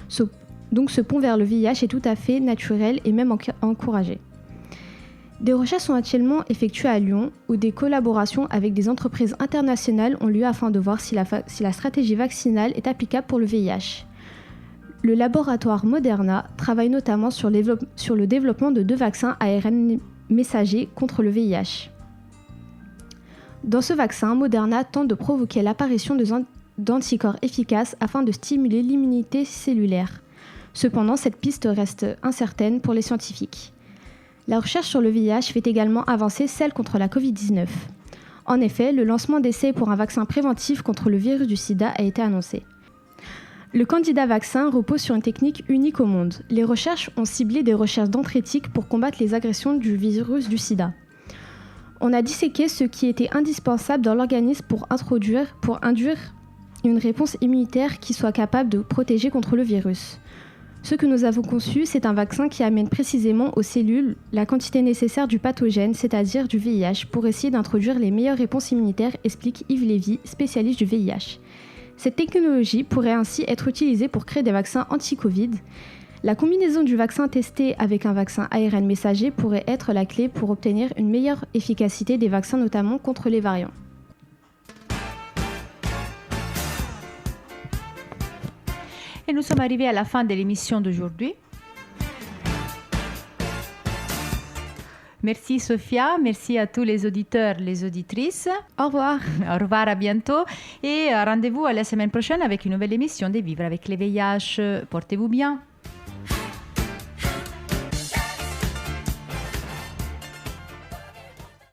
ce pont vers le VIH est tout à fait naturel et même encouragé. Des recherches sont actuellement effectuées à Lyon, où des collaborations avec des entreprises internationales ont lieu afin de voir si la stratégie vaccinale est applicable pour le VIH. Le laboratoire Moderna travaille notamment sur le développement de 2 vaccins ARN messagers contre le VIH. Dans ce vaccin, Moderna tente de provoquer l'apparition d'anticorps efficaces afin de stimuler l'immunité cellulaire. Cependant, cette piste reste incertaine pour les scientifiques. La recherche sur le VIH fait également avancer celle contre la Covid-19. En effet, le lancement d'essais pour un vaccin préventif contre le virus du sida a été annoncé. Le candidat vaccin repose sur une technique unique au monde. Les recherches ont ciblé des recherches dendritiques pour combattre les agressions du virus du sida. On a disséqué ce qui était indispensable dans l'organisme pour induire une réponse immunitaire qui soit capable de protéger contre le virus. Ce que nous avons conçu, c'est un vaccin qui amène précisément aux cellules la quantité nécessaire du pathogène, c'est-à-dire du VIH, pour essayer d'introduire les meilleures réponses immunitaires, explique Yves Lévy, spécialiste du VIH. Cette technologie pourrait ainsi être utilisée pour créer des vaccins anti-Covid. La combinaison du vaccin testé avec un vaccin ARN messager pourrait être la clé pour obtenir une meilleure efficacité des vaccins, notamment contre les variants. Et nous sommes arrivés à la fin de l'émission d'aujourd'hui. Merci Sophia, merci à tous les auditeurs, les auditrices. Au revoir. Au revoir, à bientôt. Et rendez-vous à la semaine prochaine avec une nouvelle émission de Vivre avec les VIH. Portez-vous bien.